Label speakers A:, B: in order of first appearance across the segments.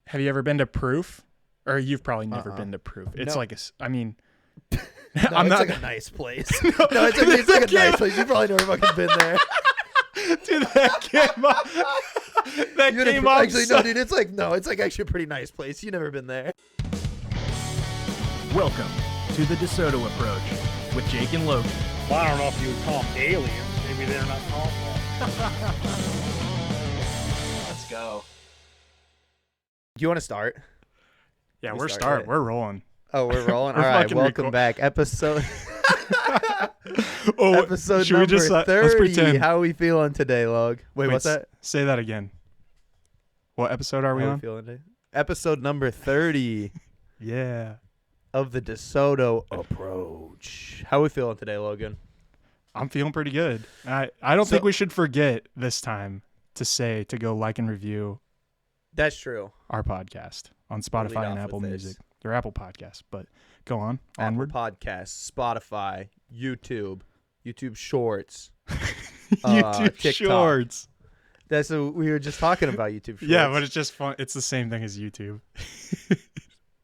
A: Have you ever been to Proof? Or you've probably never been to Proof. It's
B: No.
A: like I mean,
B: No,
A: I'm
B: it's
A: not
B: like a nice place. It's like a nice place. You've probably never fucking been there.
A: dude. That came up. That came up.
B: Actually, no, dude. It's like actually a pretty nice place. You've never been there.
C: Welcome to the DeSoto approach with Jake and Logan.
D: Well, I don't know if you would call them aliens. Maybe they're not called that.
C: Let's go.
B: Do you want to start?
A: Yeah,
B: We
A: we're
B: start,
A: starting.
B: right?
A: We're rolling.
B: Oh, we're rolling.
A: We're
B: All right,
A: fucking
B: welcome back. Episode
A: Oh,
B: episode
A: should we
B: number
A: just
B: 30.
A: let's pretend?
B: How are we feeling today, Log? Wait, what's that?
A: Say that again. What episode are we
B: How
A: on?
B: feeling today? Episode number 30
A: Yeah.
B: of the DeSoto approach. How are we feeling today, Logan?
A: I'm feeling pretty good. I don't think we should forget this time to go like and review
B: That's true.
A: our podcast on
B: Lead
A: Spotify and
B: off
A: Apple
B: with this.
A: Music. They're Apple Podcasts, but go on.
B: Apple
A: Onward.
B: Podcasts, Spotify, YouTube Shorts.
A: YouTube
B: TikTok.
A: Shorts.
B: That's what we were just talking about. YouTube Shorts.
A: Yeah, but it's just fun. It's the same thing as YouTube.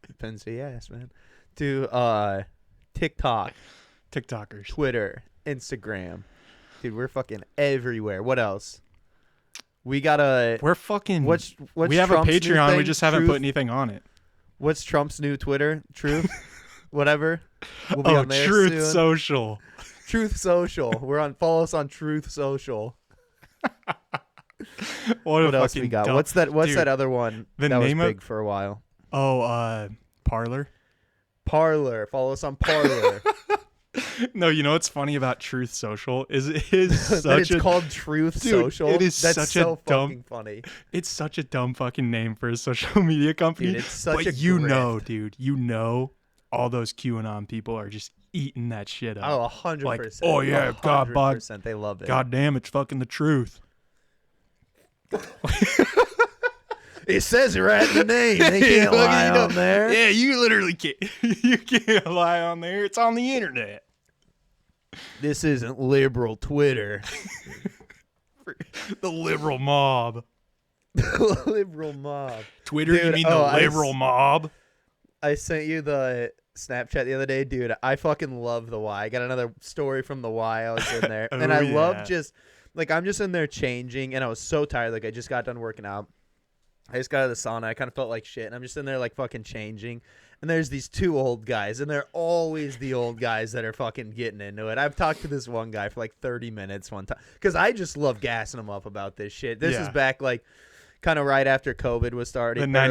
B: Depends who you ask, man. To TikTok,
A: TikTokers.
B: Twitter, Instagram. Dude, we're fucking everywhere. What else? We got a
A: We're fucking.
B: what's
A: we have
B: Trump's
A: a
B: new
A: Patreon. We
B: thing?
A: just haven't
B: Truth?
A: put anything on it.
B: What's Trump's new Twitter? Truth? Whatever. We'll be on there
A: Truth
B: soon.
A: Social.
B: Truth Social. Follow us on Truth Social.
A: What
B: Else we got?
A: dumb-
B: What's that
A: Dude,
B: that other one
A: the
B: that was
A: name of-
B: big for a while?
A: Parlor.
B: Parlor. Follow us on Parlor.
A: No, you know what's funny about Truth Social is it is
B: That
A: such
B: it's
A: a
B: called Truth
A: Dude,
B: Social.
A: it is
B: That's
A: such
B: so
A: a dumb-
B: fucking funny.
A: it's such a dumb fucking name for a social media company.
B: Dude, it's such
A: but
B: a
A: you
B: grift.
A: know, dude, all those QAnon people are just eating that shit up.
B: Oh, 100%.
A: Like, oh, yeah, God,
B: 100%. They love it.
A: God damn, it's fucking the truth.
B: It says it right in the name. They can't
A: Look,
B: lie
A: you know,
B: on there.
A: Yeah, you literally can't. You can't lie on there. It's on the internet.
B: This isn't liberal Twitter.
A: The liberal mob.
B: Liberal mob.
A: Twitter, you
B: Dude,
A: mean
B: oh,
A: the liberal mob?
B: I sent you the Snapchat the other day, dude. I fucking love the Y. I got another story from the Y. I was in there, and
A: Oh,
B: I
A: yeah.
B: love just like I'm just in there changing, and I was so tired. Like I just got done working out. I just got out of the sauna. I kind of felt like shit, and I'm just in there like fucking changing. And there's these two old guys, and they're always the old guys that are fucking getting into it. I've talked to this one guy for like 30 minutes one time because I just love gassing him up about this shit. This is back like kind of right after COVID was starting.
A: The
B: or,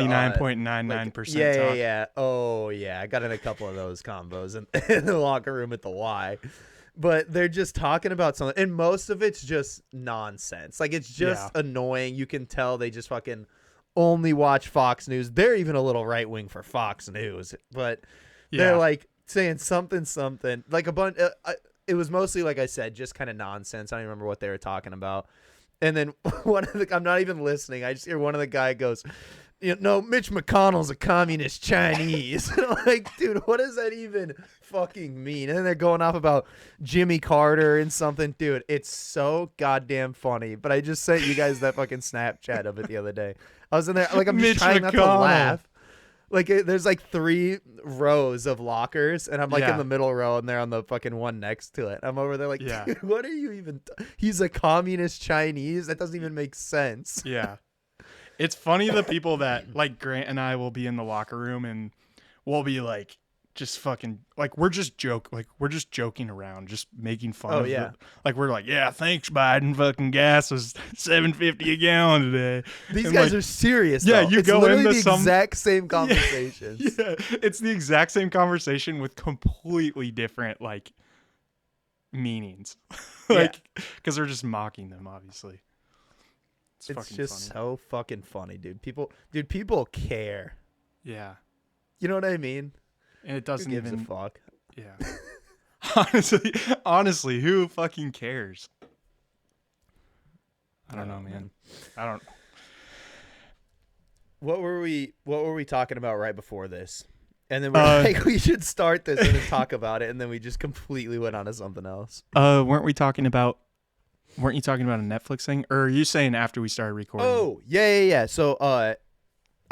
A: 99.99%
B: Yeah, yeah. Oh, yeah. I got in a couple of those combos in the locker room at the Y. But they're just talking about something. And most of it's just nonsense. Like, it's just annoying. You can tell they just fucking only watch Fox News. They're even a little right wing for Fox News. But they're like saying something. Like a bunch. It was mostly, like I said, just kind of nonsense. I don't even remember what they were talking about. And then I'm not even listening. I just hear one of the guy goes, you know, Mitch McConnell's a communist Chinese. And I'm like, dude, what does that even fucking mean? And then they're going off about Jimmy Carter and something. Dude, it's so goddamn funny. But I just sent you guys that fucking Snapchat of it the other day. I was in there, like, I'm just
A: Mitch
B: trying not to
A: McConnell.
B: laugh. Like, there's like 3 rows of lockers, and I'm like
A: Yeah.
B: in the middle row, and they're on the fucking one next to it. I'm over there like,
A: Yeah.
B: dude, what are you even? He's a communist Chinese? That doesn't even make sense.
A: Yeah. It's funny the people that like Grant and I will be in the locker room and we'll be like just fucking like we're just joking around, just making fun of it. Like we're like, yeah, thanks Biden, fucking gas was $7.50 a gallon today.
B: These
A: And,
B: guys
A: like,
B: are serious.
A: yeah,
B: though.
A: you
B: it's
A: go
B: literally
A: into
B: the
A: some-
B: exact same conversations.
A: Yeah, it's the exact same conversation with completely different like meanings. Like because they're just mocking them, obviously. It's fucking
B: just
A: funny.
B: so fucking funny, dude. People care.
A: Yeah.
B: You know what I mean?
A: And it
B: Who
A: doesn't
B: gives
A: even
B: a fuck?
A: Yeah. Honestly, who fucking cares? I don't know, man. I don't.
B: What were we talking about right before this? And then we're like, we should start this and then talk about it, and then we just completely went on to something else.
A: Weren't you talking about a Netflix thing, or are you saying after we started recording?
B: Oh, yeah. So,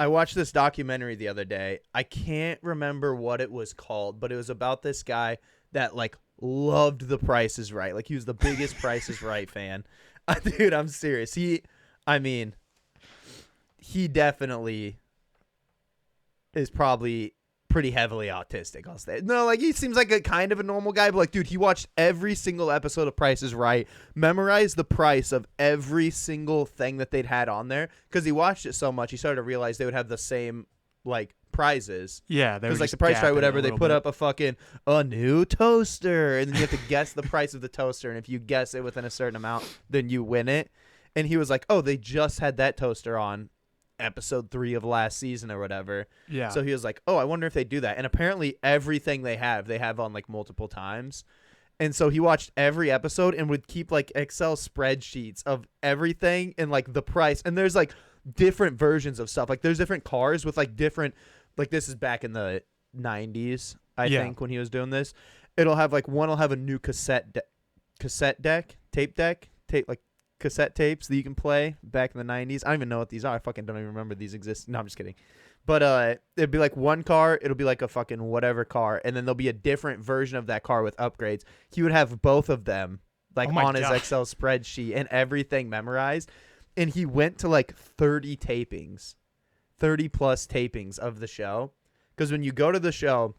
B: I watched this documentary the other day. I can't remember what it was called, but it was about this guy that like loved The Price is Right. Like he was the biggest Price is Right fan. Dude, I'm serious. He definitely is probably pretty heavily autistic, I'll say. No, like he seems like a kind of a normal guy, but like, dude, he watched every single episode of Price is Right, memorized the price of every single thing that they'd had on there, because he watched it so much, he started to realize they would have the same like prizes.
A: Yeah,
B: because like the Price Right, whatever, they put up a new toaster, and then you have to guess the price of the toaster, and if you guess it within a certain amount, then you win it. And he was like, oh, they just had that toaster on episode 3 of last season or whatever.
A: Yeah.
B: So he was like, oh, I wonder if they do that. And apparently everything they have on like multiple times. And so he watched every episode and would keep like Excel spreadsheets of everything and like the price. And there's like different versions of stuff. Like there's different cars with like different, like this is back in the 90s, I think, when he was doing this. It'll have like one will have a new cassette deck, like cassette tapes that you can play back in the 90s. I don't even know what these are. I fucking don't even remember these exist. No, I'm just kidding. But it'd be like one car, it'll be like a fucking whatever car, and then there'll be a different version of that car with upgrades. He would have both of them like on his Excel spreadsheet and everything memorized. And he went to like 30 plus tapings of the show. Because when you go to the show,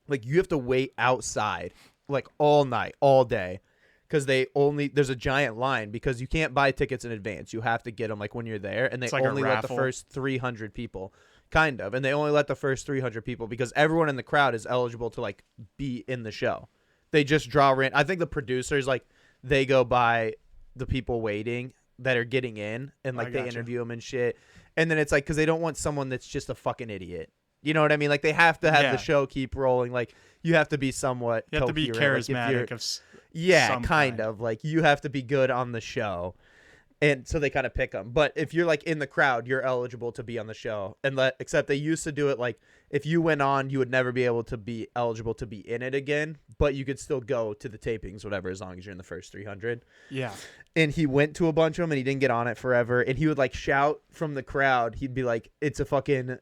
B: like you have to wait outside like all night, all day. Because there's a giant line because you can't buy tickets in advance. You have to get them like when you're there, and they
A: like
B: only let the first 300 people, kind of, and they only let the first 300 people because everyone in the crowd is eligible to like be in the show. They just draw I think the producers like they go by the people waiting that are getting in, and like they interview them and shit, and then it's like because they don't want someone that's just a fucking idiot. You know what I mean? Like they have to have the show keep rolling. Like you have to be somewhat.
A: You have to be charismatic.
B: Like, kind of. Like you have to be good on the show, and so they kind of pick them. But if you're like in the crowd, you're eligible to be on the show. Except they used to do it like if you went on, you would never be able to be eligible to be in it again. But you could still go to the tapings, whatever, as long as you're in the first 300.
A: Yeah.
B: And he went to a bunch of them, and he didn't get on it forever. And he would like shout from the crowd. He'd be like, "It's a fucking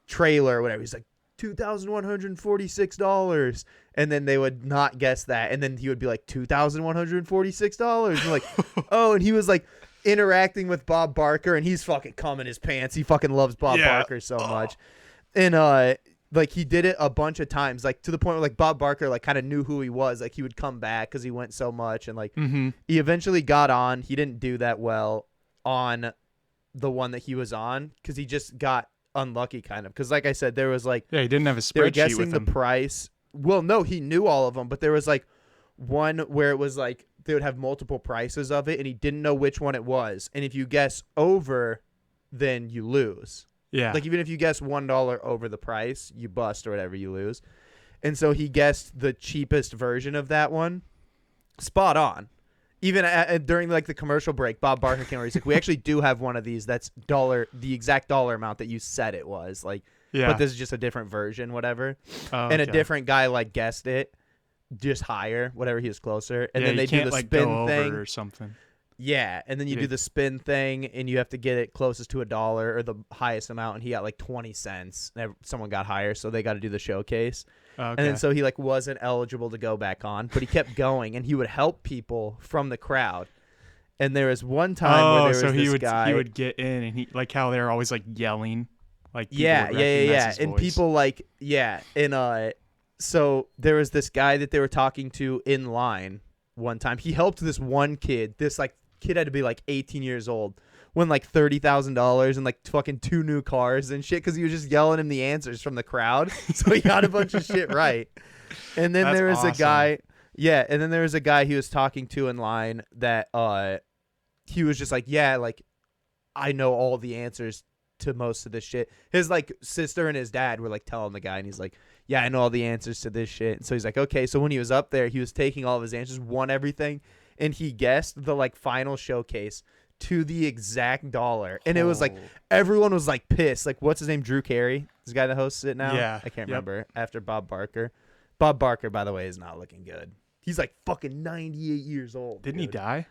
B: trailer or whatever." He's like, $2,146, and then they would not guess that, and then he would be like $2,146, and like, oh, and he was like interacting with Bob Barker, and he's fucking coming his pants. He fucking loves Bob Barker so much, and like he did it a bunch of times, like to the point where like Bob Barker like kind of knew who he was. Like he would come back because he went so much, and like he eventually got on. He didn't do that well on the one that he was on because he just got unlucky, kind of, because like I said, there was like
A: he didn't have a spreadsheet
B: they were guessing
A: with him.
B: the price. Well, no, he knew all of them, but there was like one where it was like they would have multiple prices of it, and he didn't know which one it was. And if you guess over, then you lose.
A: Yeah,
B: like even if you guess $1 over the price, you bust or whatever, you lose. And so he guessed the cheapest version of that one, spot on. Even during like the commercial break, Bob Barker came over. He's like, "We actually do have one of these. That's the exact dollar amount that you said it was. Like, but this is just a different version, whatever." And a different guy like guessed it, just higher, whatever. He was closer, and then they do the
A: like
B: spin thing
A: or something.
B: Yeah, and then you do the spin thing, and you have to get it closest to $1 or the highest amount. And he got like 20 cents. Someone got higher, so they got to do the showcase.
A: Okay.
B: And then so he like wasn't eligible to go back on, but he kept going, and he would help people from the crowd. And there was one time where there was this guy.
A: He would get in, and he like how they're always like yelling, like
B: yeah, and
A: voice.
B: people like and so there was this guy that they were talking to in line one time. He helped this one kid. This like kid had to be like 18 years old. Won like $30,000 and like fucking 2 new cars and shit because he was just yelling him the answers from the crowd. So he got a bunch of shit right. And then there was a guy, and then there was a guy he was talking to in line that he was just like, like I know all the answers to most of this shit. His like sister and his dad were like telling the guy, and he's like, yeah, I know all the answers to this shit. And so he's like, okay. So when he was up there, he was taking all of his answers, won everything, and he guessed the like final showcase to the exact dollar. And it was like everyone was like pissed. Like, what's his name? Drew Carey, this guy that hosts it now.
A: Yeah,
B: I can't remember. After Bob Barker. Bob Barker, by the way, is not looking good. He's like fucking 98 years old.
A: Didn't he die?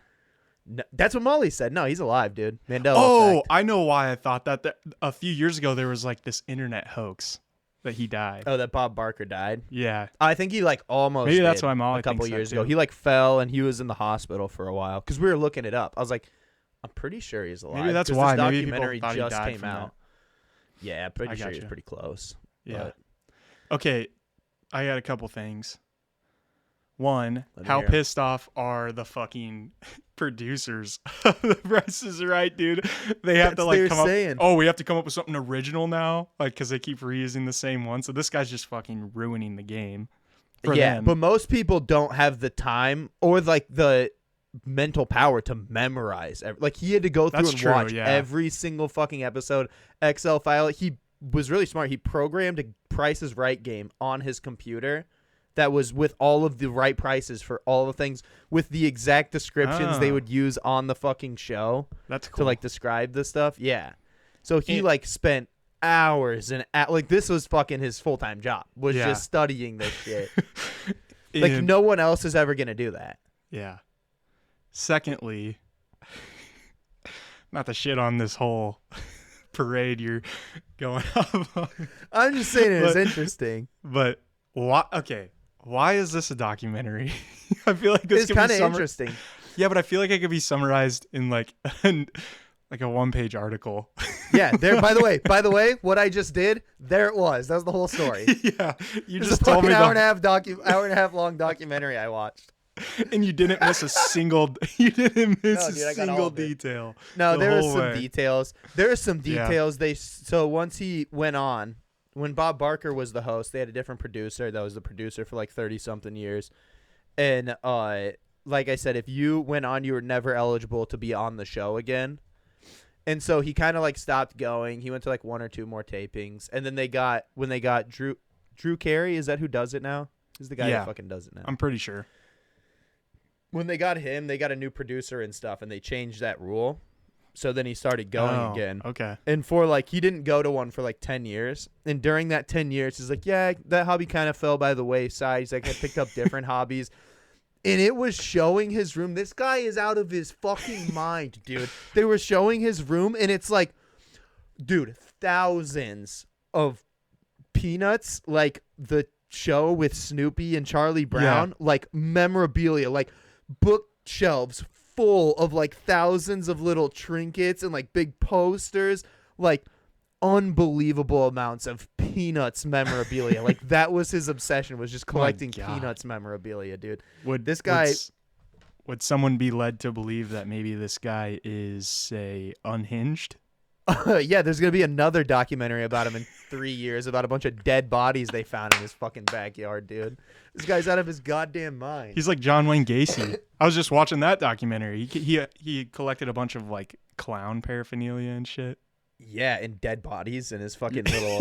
B: No, that's what Molly said. No, he's alive, dude. Mandela
A: Oh,
B: effect.
A: I know why I thought that. A few years ago, there was like this internet hoax that he died.
B: Oh, that Bob Barker died.
A: Yeah.
B: I think he like almost.
A: Maybe that's
B: did
A: why Molly
B: a couple
A: thinks that,
B: years ago.
A: too.
B: He like fell and he was in the hospital for a while because we were looking it up. I was like, I'm pretty sure he's alive.
A: Maybe that's
B: 'cause
A: why.
B: This
A: Maybe people
B: documentary
A: thought he
B: just
A: died
B: came
A: from
B: out. Yeah, I'm pretty sure he's pretty close.
A: Yeah.
B: But
A: Okay, I got a couple things. One,
B: Let me
A: how
B: hear 'em.
A: pissed off are the fucking producers of The Price is Right, dude? They have to
B: That's
A: like
B: they're
A: come up.
B: saying.
A: Oh, we have to come up with something original now, like because they keep reusing the same one. So this guy's just fucking ruining the game. For them.
B: But most people don't have the time or like the mental power to memorize. Like he had to go through
A: That's
B: and
A: true,
B: watch
A: yeah.
B: every single fucking episode, Excel file. He was really smart. He programmed a Price is Right game on his computer that was with all of the right prices for all the things with the exact descriptions they
A: Oh.
B: would use on the fucking show
A: That's cool.
B: to like describe the stuff. Yeah. So he
A: And-
B: like spent hours and like this was fucking his full-time job was
A: Yeah.
B: just studying this shit. Like
A: And-
B: no one else is ever going to do that.
A: Yeah. Secondly, not to shit on this whole parade you're going off on,
B: I'm just saying it was
A: But-
B: interesting.
A: but why? Okay, why is this a documentary? I feel like this
B: It's
A: could be
B: kind of interesting.
A: Yeah, but I feel like it could be summarized in like like a one-page article.
B: Yeah, there by the way, what I just did, there it was. That was the whole story.
A: Yeah, you
B: It's
A: just
B: a
A: told
B: fucking
A: me
B: hour and a half long documentary I watched.
A: and you didn't miss a single. You didn't miss
B: No,
A: a
B: dude, I got all
A: single
B: of it.
A: detail.
B: No,
A: the
B: there are
A: whole
B: some
A: way.
B: details. There are some
A: Yeah.
B: details. So once he went on, when Bob Barker was the host, they had a different producer that was the producer for like 30 something years. And like I said, if you went on, you were never eligible to be on the show again. And so he kind of like stopped going. He went to like one or two more tapings, and then when they got Drew Carey, is that who does it now? He's the guy
A: Yeah.
B: that fucking does it now.
A: I'm pretty sure.
B: When they got him, they got a new producer and stuff, and they changed that rule. So then he started going
A: Oh,
B: again.
A: Okay.
B: And for like, he didn't go to one for like 10 years. And during that 10 years, he's like, yeah, that hobby kind of fell by the wayside. He's like, I picked up different hobbies. And it was showing his room. This guy is out of his fucking mind, dude. They were showing his room, and it's like, dude, thousands of Peanuts, like the show with Snoopy and Charlie Brown, like memorabilia, like bookshelves full of like thousands of little trinkets and like big posters, like unbelievable amounts of Peanuts memorabilia. Like that was his obsession, was just collecting
A: God.
B: Peanuts memorabilia, dude.
A: Would
B: This guy-
A: would someone be led to believe that maybe this guy is, say, unhinged?
B: Yeah, there's gonna be another documentary about him in 3 years about a bunch of dead bodies they found in his fucking backyard, dude. This guy's out of his goddamn mind.
A: He's like John Wayne Gacy. I was just watching that documentary. He collected a bunch of like clown paraphernalia and shit.
B: Yeah, and dead bodies in his fucking little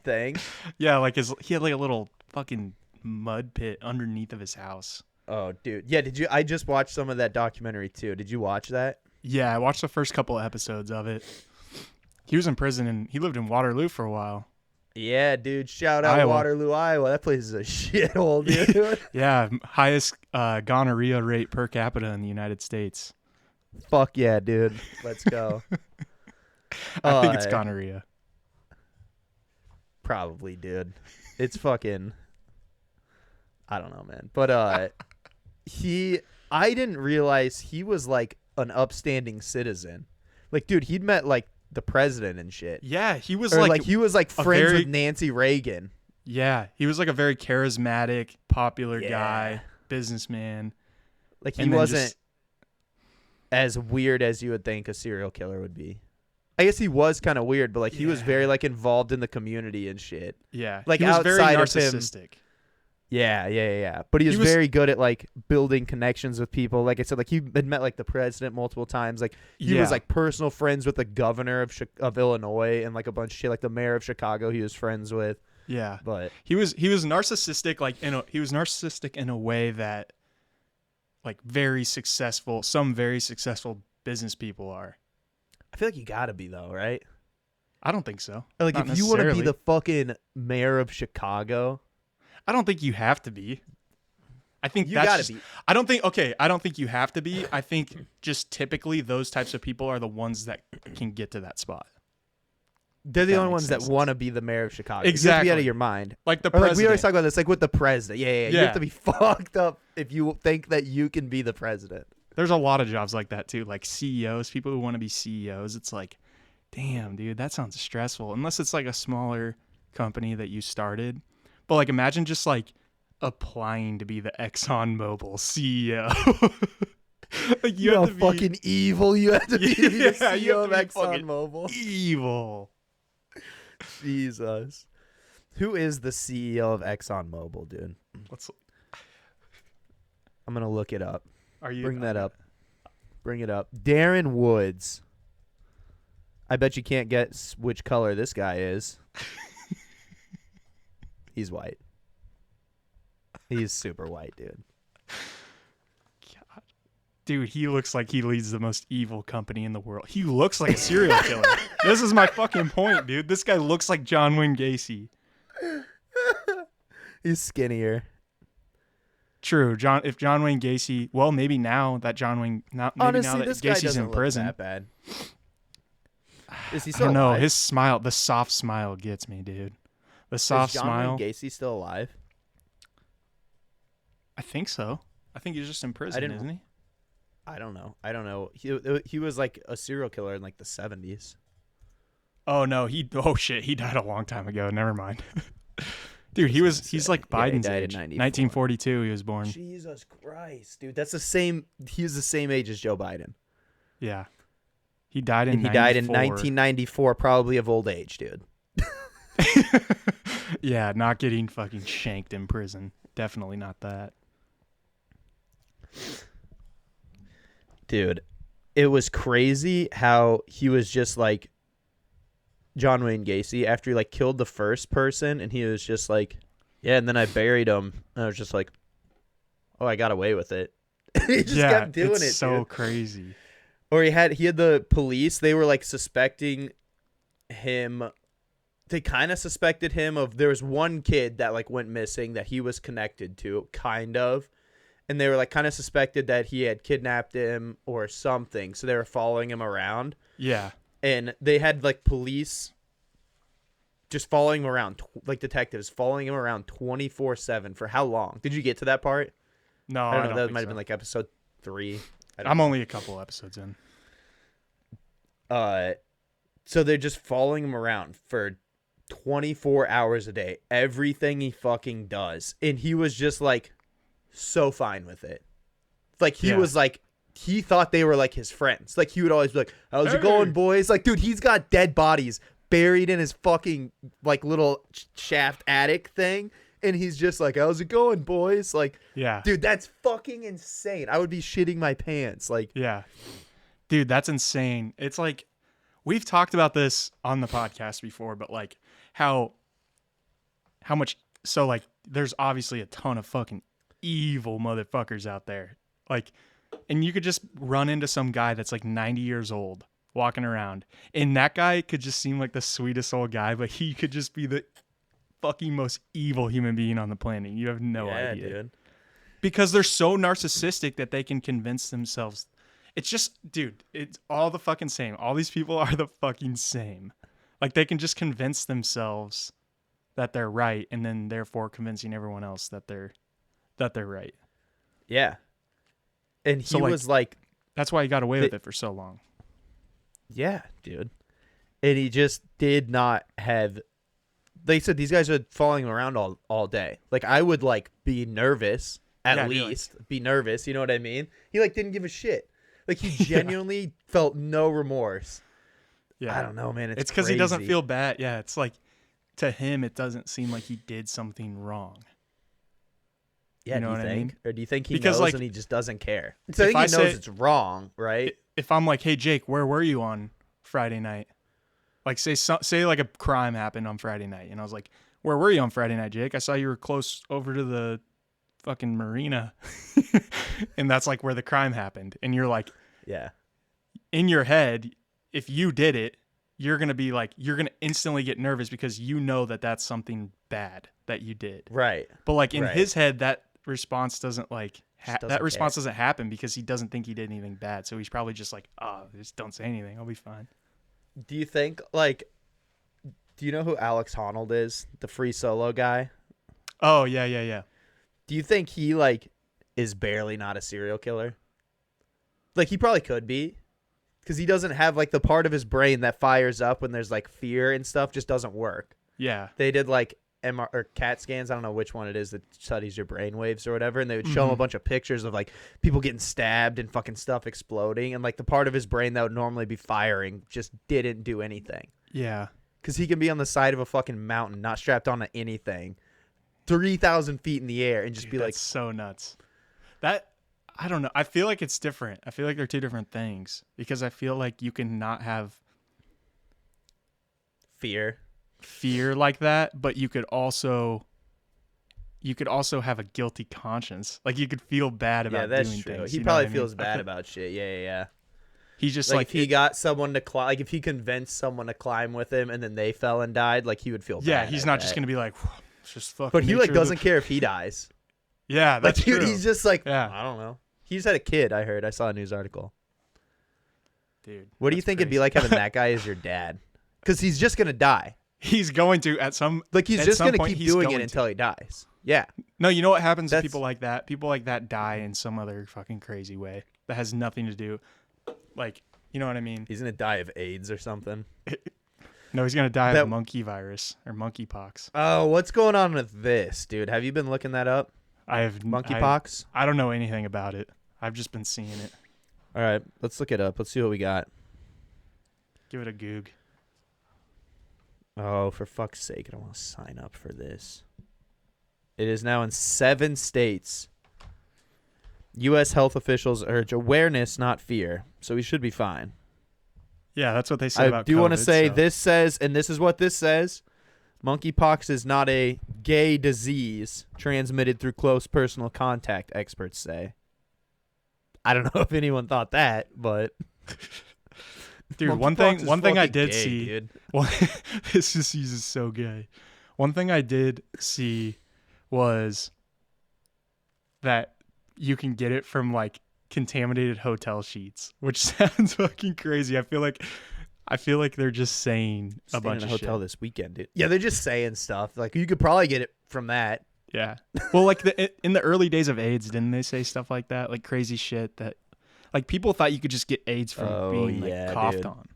B: thing.
A: Yeah, like he had like a little fucking mud pit underneath of his house.
B: Oh, dude. Yeah, I just watched some of that documentary too. Did you watch that?
A: Yeah, I watched the first couple of episodes of it. He was in prison and he lived in Waterloo for a while.
B: Yeah, dude. Shout out
A: Iowa.
B: Waterloo, Iowa. That place is a shithole, dude.
A: Yeah, highest gonorrhea rate per capita in the United States.
B: Fuck yeah, dude. Let's go.
A: I think it's gonorrhea.
B: Probably, dude. It's fucking, I don't know, man. But I didn't realize he was like an upstanding citizen. Like, dude, he'd met like the president and shit.
A: Yeah, he was
B: Or
A: like
B: he was like
A: a
B: friends
A: very-
B: with Nancy Reagan.
A: yeah, he was like a very charismatic, popular
B: Yeah.
A: guy, businessman.
B: Like he
A: And then
B: wasn't
A: just-
B: as weird as you would think a serial killer would be. I guess he was kind of weird, but like he was
A: Yeah.
B: very like involved in the community and shit.
A: Yeah,
B: Like,
A: he was very
B: outside of him-
A: narcissistic.
B: Yeah. But he was
A: was-
B: very good at like building connections with people. Like I said, like he had met like the president multiple times. Like he was
A: Yeah.
B: like personal friends with the governor of Illinois and like a bunch of shit. Like the mayor of Chicago, he was friends with.
A: Yeah,
B: But
A: he was narcissistic. Like he was narcissistic in a way that, like, some very successful business people are.
B: I feel like you gotta be though, right?
A: I don't think so.
B: Like
A: Not
B: if you want to be
A: necessarily.
B: the fucking mayor of Chicago,
A: I don't think you have to be. I think
B: You
A: that's
B: gotta
A: just,
B: be.
A: I don't think you have to be. I think just typically those types of people are the ones that can get to that spot.
B: They're the
A: That
B: only
A: makes
B: ones that
A: sense.
B: want to be the mayor of Chicago. You have to
A: Exactly.
B: be out of your mind.
A: Like the
B: Or like
A: president.
B: we always talk about this, like with the president. Yeah. You
A: Yeah.
B: have to be fucked up if you think that you can be the president.
A: There's a lot of jobs like that too, like CEOs, people who want to be CEOs. It's like, damn, dude, that sounds stressful. Unless it's like a smaller company that you started. But like imagine just like applying to be the ExxonMobil CEO. Like you have to be
B: fucking evil. You have to be the
A: Yeah,
B: CEO
A: you
B: of
A: have to be fucking
B: ExxonMobil.
A: evil.
B: Jesus. Who is the CEO of ExxonMobil, dude? I'm gonna look it up. Bring that up. Bring it up. Darren Woods. I bet you can't guess which color this guy is. He's white. He's super white, dude.
A: God. Dude, he looks like he leads the most evil company in the world. He looks like a serial killer. This is my fucking point, dude. This guy looks like John Wayne Gacy.
B: He's skinnier.
A: True, if John Wayne Gacy, well, maybe now that John Wayne, maybe
B: Honestly,
A: now that
B: this guy
A: Gacy's
B: doesn't
A: in prison.
B: look that bad. Is he
A: I
B: still
A: don't know.
B: alive?
A: His smile, the soft smile gets me, dude. The soft
B: Is John
A: smile.
B: Wayne Gacy still alive?
A: I think so. I think he's just in prison, isn't he?
B: I don't know. He was like a serial killer in like the 70s.
A: Oh no, oh shit, he died a long time ago. Never mind. Dude, he's like
B: Yeah, he
A: Biden's
B: died in
A: age.
B: 94.
A: 1942 he was born.
B: Jesus Christ, dude. That's the same. He's the same age as Joe Biden.
A: Yeah. He died in
B: And he died in 1994, probably of old age, dude.
A: Yeah, not getting fucking shanked in prison. Definitely not that.
B: Dude, it was crazy how he was just like John Wayne Gacy after he like killed the first person, and he was just like, yeah, and then I buried him. And I was just like, oh, I got away with it. He just kept doing
A: it's
B: it.
A: so
B: dude.
A: crazy.
B: Or he had the police. They were like suspecting him. They kind of suspected him of. There was one kid that like went missing that he was connected to, kind of. And they were like kind of suspected that he had kidnapped him or something. So they were following him around.
A: Yeah.
B: And they had like police just following him around, like detectives following him around 24/7 for how long? Did you get to that part?
A: No,
B: I don't know. That
A: think
B: might
A: so.
B: have been like episode 3.
A: I'm only a couple episodes in.
B: So they're just following him around for 24 hours a day, everything he fucking does. And he was just like so fine with it. Like he was like, he thought they were like his friends. Like he would always be like, how's it going, boys? Like, dude, he's got dead bodies buried in his fucking like little shaft attic thing. And he's just like, how's it going, boys? Like,
A: Yeah.
B: dude, that's fucking insane. I would be shitting my pants. Like,
A: Yeah. Dude, that's insane. It's like, we've talked about this on the podcast before, but like how much, so like there's obviously a ton of fucking evil motherfuckers out there. Like, and you could just run into some guy that's like 90 years old walking around, and that guy could just seem like the sweetest old guy, but he could just be the fucking most evil human being on the planet. You have no idea.
B: Dude.
A: Because they're so narcissistic that they can convince themselves. It's just, dude, it's all the fucking same. All these people are the fucking same. Like, they can just convince themselves that they're right, and then therefore convincing everyone else that they're right.
B: Yeah. And he
A: So, like,
B: was like,
A: that's why he got away with it for so long.
B: yeah, dude. And he just did not have. They said these guys are following him around all day. Like, I would like be nervous at least. Be nervous, you know what I mean? He like didn't give a shit. Like he genuinely felt no remorse.
A: Yeah.
B: I don't know, man.
A: It's because he doesn't feel bad. Yeah, it's like, to him, it doesn't seem like he did something wrong.
B: Yeah,
A: You know
B: do you
A: what I
B: think?
A: mean?
B: Or do you think he
A: Because,
B: knows
A: like,
B: and he just doesn't care? So I think
A: I
B: he knows
A: say-
B: it's wrong, right?
A: If I'm like, hey, Jake, where were you on Friday night? Like, say like a crime happened on Friday night, and I was like, where were you on Friday night, Jake? I saw you were close over to the fucking marina. And that's like where the crime happened. And you're like,
B: Yeah.
A: in your head, if you did it, you're going to be like, you're going to instantly get nervous because you know that that's something bad that you did.
B: Right.
A: But like in
B: Right.
A: his head, response doesn't doesn't happen because he doesn't think he did anything bad. So he's probably just like, oh, just don't say anything. I'll be fine.
B: Do you think do you know who Alex Honnold is? The free solo guy?
A: Oh, yeah.
B: Do you think he is barely not a serial killer? Like he probably could be. Because he doesn't have the part of his brain that fires up when there's fear and stuff just doesn't work.
A: Yeah.
B: They did MR or CAT scans. I don't know which one it is that studies your brain waves or whatever. And they would show him a bunch of pictures of people getting stabbed and fucking stuff exploding. And the part of his brain that would normally be firing just didn't do anything.
A: Yeah.
B: Because he can be on the side of a fucking mountain, not strapped onto anything, 3,000 feet in the air and just
A: that's so nuts. I don't know. I feel like it's different. I feel like they're two different things because I feel like you can not have
B: fear
A: like that, but you could also have a guilty conscience. You could feel bad about doing things.
B: He probably feels bad about shit. Yeah.
A: He's just
B: if he got someone to climb, if he convinced someone to climb with him and then they fell and died, he would feel bad.
A: Yeah, he's not just gonna be like, it's just fucking.
B: But he doesn't care if he dies.
A: Yeah, that's true.
B: He's just I don't know. He's had a kid. I heard. I saw a news article.
A: Dude,
B: what do you think it'd be like having that guy as your dad? Because he's just gonna die.
A: He's going to at some.
B: He's just gonna keep doing it until he dies. Yeah.
A: No, you know what happens to people like that? People like that die in some other fucking crazy way that has nothing to do. You know what I mean?
B: He's gonna die of AIDS or something.
A: No, he's gonna die of monkey virus or monkeypox.
B: Oh, what's going on with this, dude? Have you been looking that up?
A: I have
B: monkeypox.
A: I don't know anything about it. I've just been seeing it.
B: All right, let's look it up. Let's see what we got.
A: Give it a goog.
B: Oh, for fuck's sake! I don't want to sign up for this. It is now in 7 states. U.S. health officials urge awareness, not fear. So we should be fine.
A: Yeah, that's what they say about COVID.
B: I do want to say this says, and this is what this says. Monkeypox is not a gay disease transmitted through close personal contact, experts say. I don't know if anyone thought that, but
A: dude, one thing I did see, dude. Well, this disease is so gay. One thing I did see was that you can get it from contaminated hotel sheets, which sounds fucking crazy. I feel like they're just saying a bunch of
B: hotel
A: shit.
B: This weekend, dude. Yeah, they're just saying stuff. You could probably get it from that.
A: Yeah. Well, in the early days of AIDS, didn't they say stuff like that? Crazy shit that people thought you could just get AIDS from being coughed on.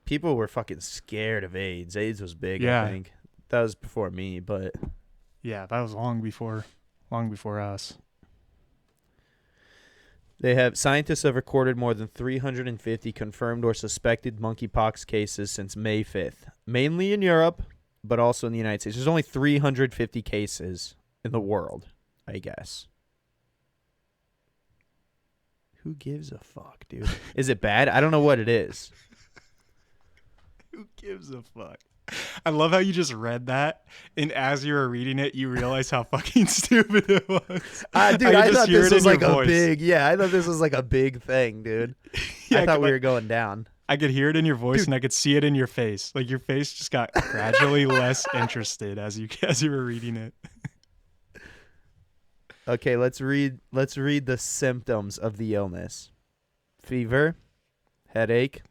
B: People were fucking scared of AIDS. AIDS was big, I think. That was before me, but
A: yeah, that was long before us.
B: Scientists have recorded more than 350 confirmed or suspected monkeypox cases since May 5th, mainly in Europe, but also in the United States. There's only 350 cases in the world, I guess. Who gives a fuck, dude? Is it bad? I don't know what it is.
A: Who gives a fuck? I love how you just read that, and as you were reading it, you realize how fucking stupid it was.
B: Dude, I thought this was I thought this was a big thing, dude. I thought we were going down.
A: I could hear it in your voice, and I could see it in your face. Your face just got gradually less interested as you were reading it.
B: Okay, let's read the symptoms of the illness. Fever, headache,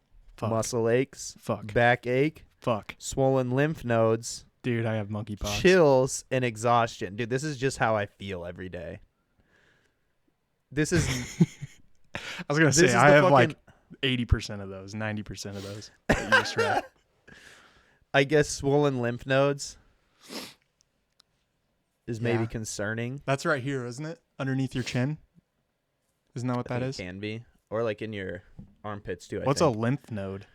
B: muscle aches, backache, swollen lymph nodes.
A: Dude, I have monkeypox.
B: Chills and exhaustion. Dude, this is just how I feel every day. This is
A: I was going to say I have 80% of those, 90% of those that you just read.
B: I guess swollen lymph nodes is maybe concerning.
A: That's right here, isn't it? Underneath your chin. Isn't that what that is?
B: It can be. Or in your armpits too,
A: What's a lymph node?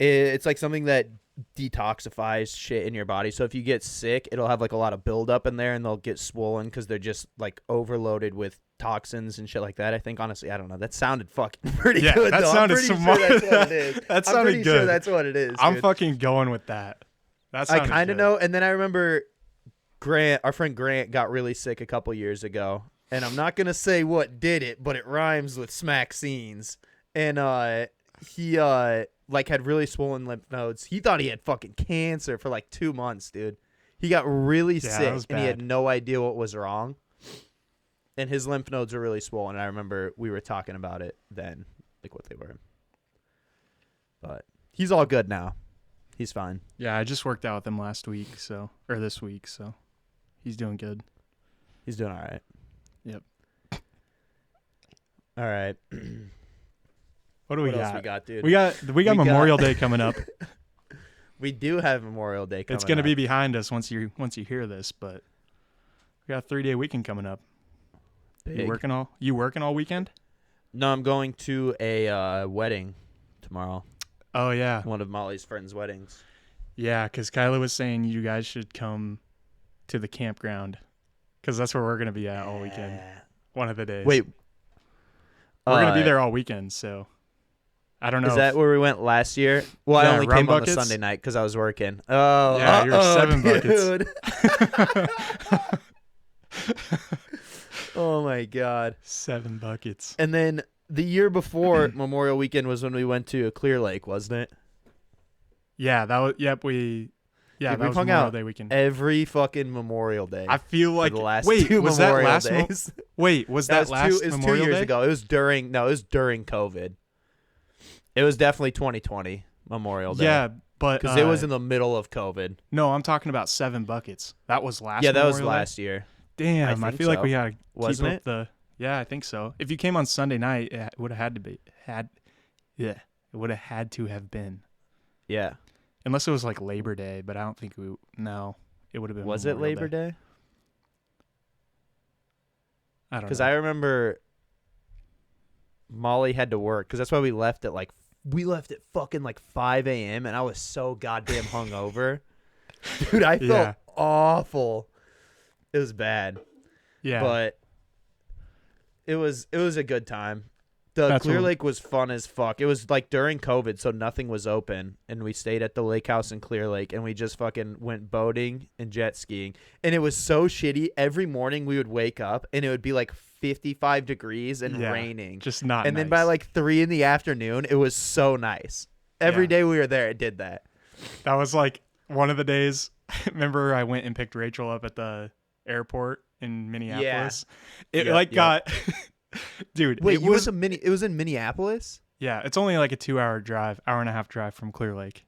B: It's something that detoxifies shit in your body. So if you get sick, it'll have a lot of buildup in there and they'll get swollen because they're just overloaded with toxins and shit like that. I think, honestly, I don't know. That sounded fucking pretty good.
A: That sounded smart.
B: Sure that's what it is.
A: That sounded
B: pretty
A: good.
B: Sure that's what it is.
A: I'm fucking going with that.
B: I kind of know. And then I remember our friend Grant got really sick a couple years ago. And I'm not going to say what did it, but it rhymes with smack scenes. And he had really swollen lymph nodes. He thought he had fucking cancer for 2 months, dude. He got really sick and he had no idea what was wrong. And his lymph nodes are really swollen. I remember we were talking about it then, like what they were. But he's all good now. He's fine.
A: Yeah, I just worked out with him this week, so he's doing good.
B: He's doing all right.
A: Yep.
B: All right.
A: What got?
B: Else we got, dude?
A: We got Memorial Day coming up.
B: We do have Memorial Day coming up.
A: It's going to be behind us once you hear this, but we got a 3-day weekend coming up.
B: Big.
A: You working all weekend?
B: No, I'm going to a wedding tomorrow.
A: Oh, yeah.
B: One of Molly's friends' weddings.
A: Yeah, because Kyla was saying you guys should come to the campground because that's where we're going to be at all weekend. One of the days.
B: Wait.
A: We're going to be there all weekend, so I don't know.
B: Is that where we went last year? Well,
A: Yeah,
B: I only
A: rum
B: came
A: buckets?
B: on the Sunday night because I was working. Oh,
A: Yeah, you're 7
B: dude.
A: buckets.
B: Oh, my God.
A: 7 buckets.
B: And then the year before Memorial Weekend was when we went to Clear Lake, wasn't it?
A: Yeah, that was. Yep, that was
B: hung
A: Memorial
B: out
A: Day weekend.
B: every fucking Memorial Day.
A: I feel like
B: the last
A: wait,
B: two
A: was
B: Memorial
A: that last
B: days.
A: Wait, was that last
B: it was
A: Memorial
B: 2 years
A: Day?
B: ago. It was during COVID. It was definitely 2020 Memorial Day.
A: Yeah, but
B: because it was in the middle of COVID.
A: No, I'm talking about 7 buckets. That was last.
B: Yeah, that was
A: Memorial Day?
B: last year.
A: Damn, I
B: think
A: feel like
B: so.
A: we had to
B: Wasn't
A: keep
B: it?
A: up the. Yeah, I think so. If you came on Sunday night, it would have had to be it would have had to have been.
B: Yeah.
A: Unless it was like Labor Day, but I don't think no, it would have been.
B: Was it
A: Memorial
B: Labor Day?
A: I don't know.
B: Because I remember Molly had to work because that's why we left at fucking like 5 a.m. and I was so goddamn hungover. Dude, I felt awful. It was bad.
A: Yeah.
B: But it was a good time. The Clear Lake was fun as fuck. It was like during COVID, so nothing was open, and we stayed at the lake house in Clear Lake, and we just fucking went boating and jet skiing, and it was so shitty. Every morning we would wake up, and it would be like 55 degrees and raining,
A: just not.
B: And then by like 3 in the afternoon, it was so nice. Every day we were there, it did that.
A: That was like one of the days. Remember, I went and picked Rachel up at the airport in Minneapolis.
B: Yeah.
A: It got. Dude,
B: wait, it was in Minneapolis?
A: Yeah, it's only like a 2-hour drive, hour and a half drive from Clear Lake.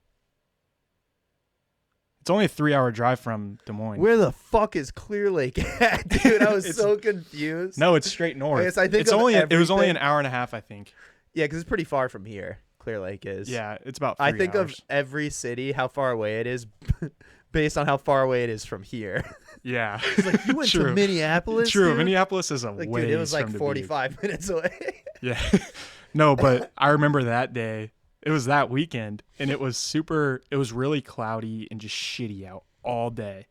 A: It's only a 3-hour drive from Des Moines.
B: Where the fuck is Clear Lake at, dude? I was so confused.
A: No, it's straight north.
B: I think
A: it was only an hour and a half, I think.
B: Yeah, because it's pretty far from here. Clear Lake is.
A: Yeah, it's about 3
B: I think
A: hours.
B: of every city, how far away it is, based on how far away it is from here.
A: Yeah.
B: It's like, you went to Minneapolis?
A: True.
B: Dude?
A: Minneapolis is a ways
B: dude, it was like
A: from
B: 45 minutes away.
A: Yeah. No, but I remember that day. It was that weekend, and it was really cloudy and just shitty out all day.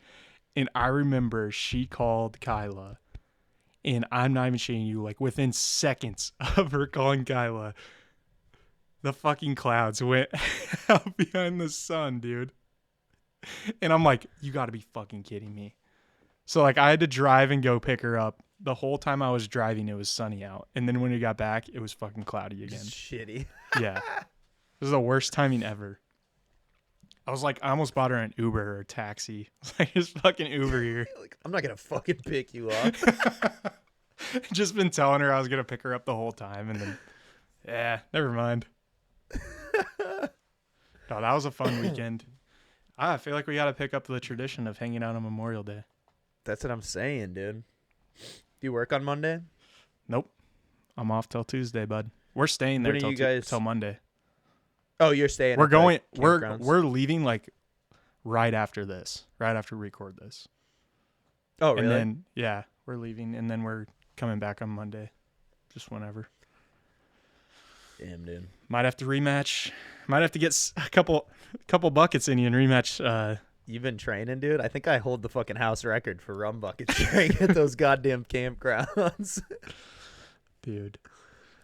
A: And I remember she called Kyla, and I'm not even shitting you, like within seconds of her calling Kyla, the fucking clouds went out behind the sun, dude. And I'm like, you got to be fucking kidding me. So, like, I had to drive and go pick her up. The whole time I was driving, it was sunny out. And then when we got back, it was fucking cloudy again.
B: Shitty.
A: Yeah. This is the worst timing ever. I was like, I almost bought her an Uber or a taxi. I was like, just fucking Uber here.
B: Like, I'm not going to fucking pick you up.
A: Just been telling her I was going to pick her up the whole time. And then, yeah, never mind. No, that was a fun weekend. I feel like we got to pick up the tradition of hanging out on Memorial Day.
B: That's what I'm saying, dude. Do you work on Monday?
A: Nope. I'm off till Tuesday, bud. We're staying there till Monday.
B: Oh, you're staying.
A: We're going. We're leaving like right after this. Right after we record this.
B: Oh, really?
A: And then we're leaving, and then we're coming back on Monday, just whenever.
B: Damn, dude.
A: Might have to rematch. Might have to get a couple buckets in you and rematch.
B: You've been training, dude? I think I hold the fucking house record for rum bucket sharing at those goddamn campgrounds.
A: Dude.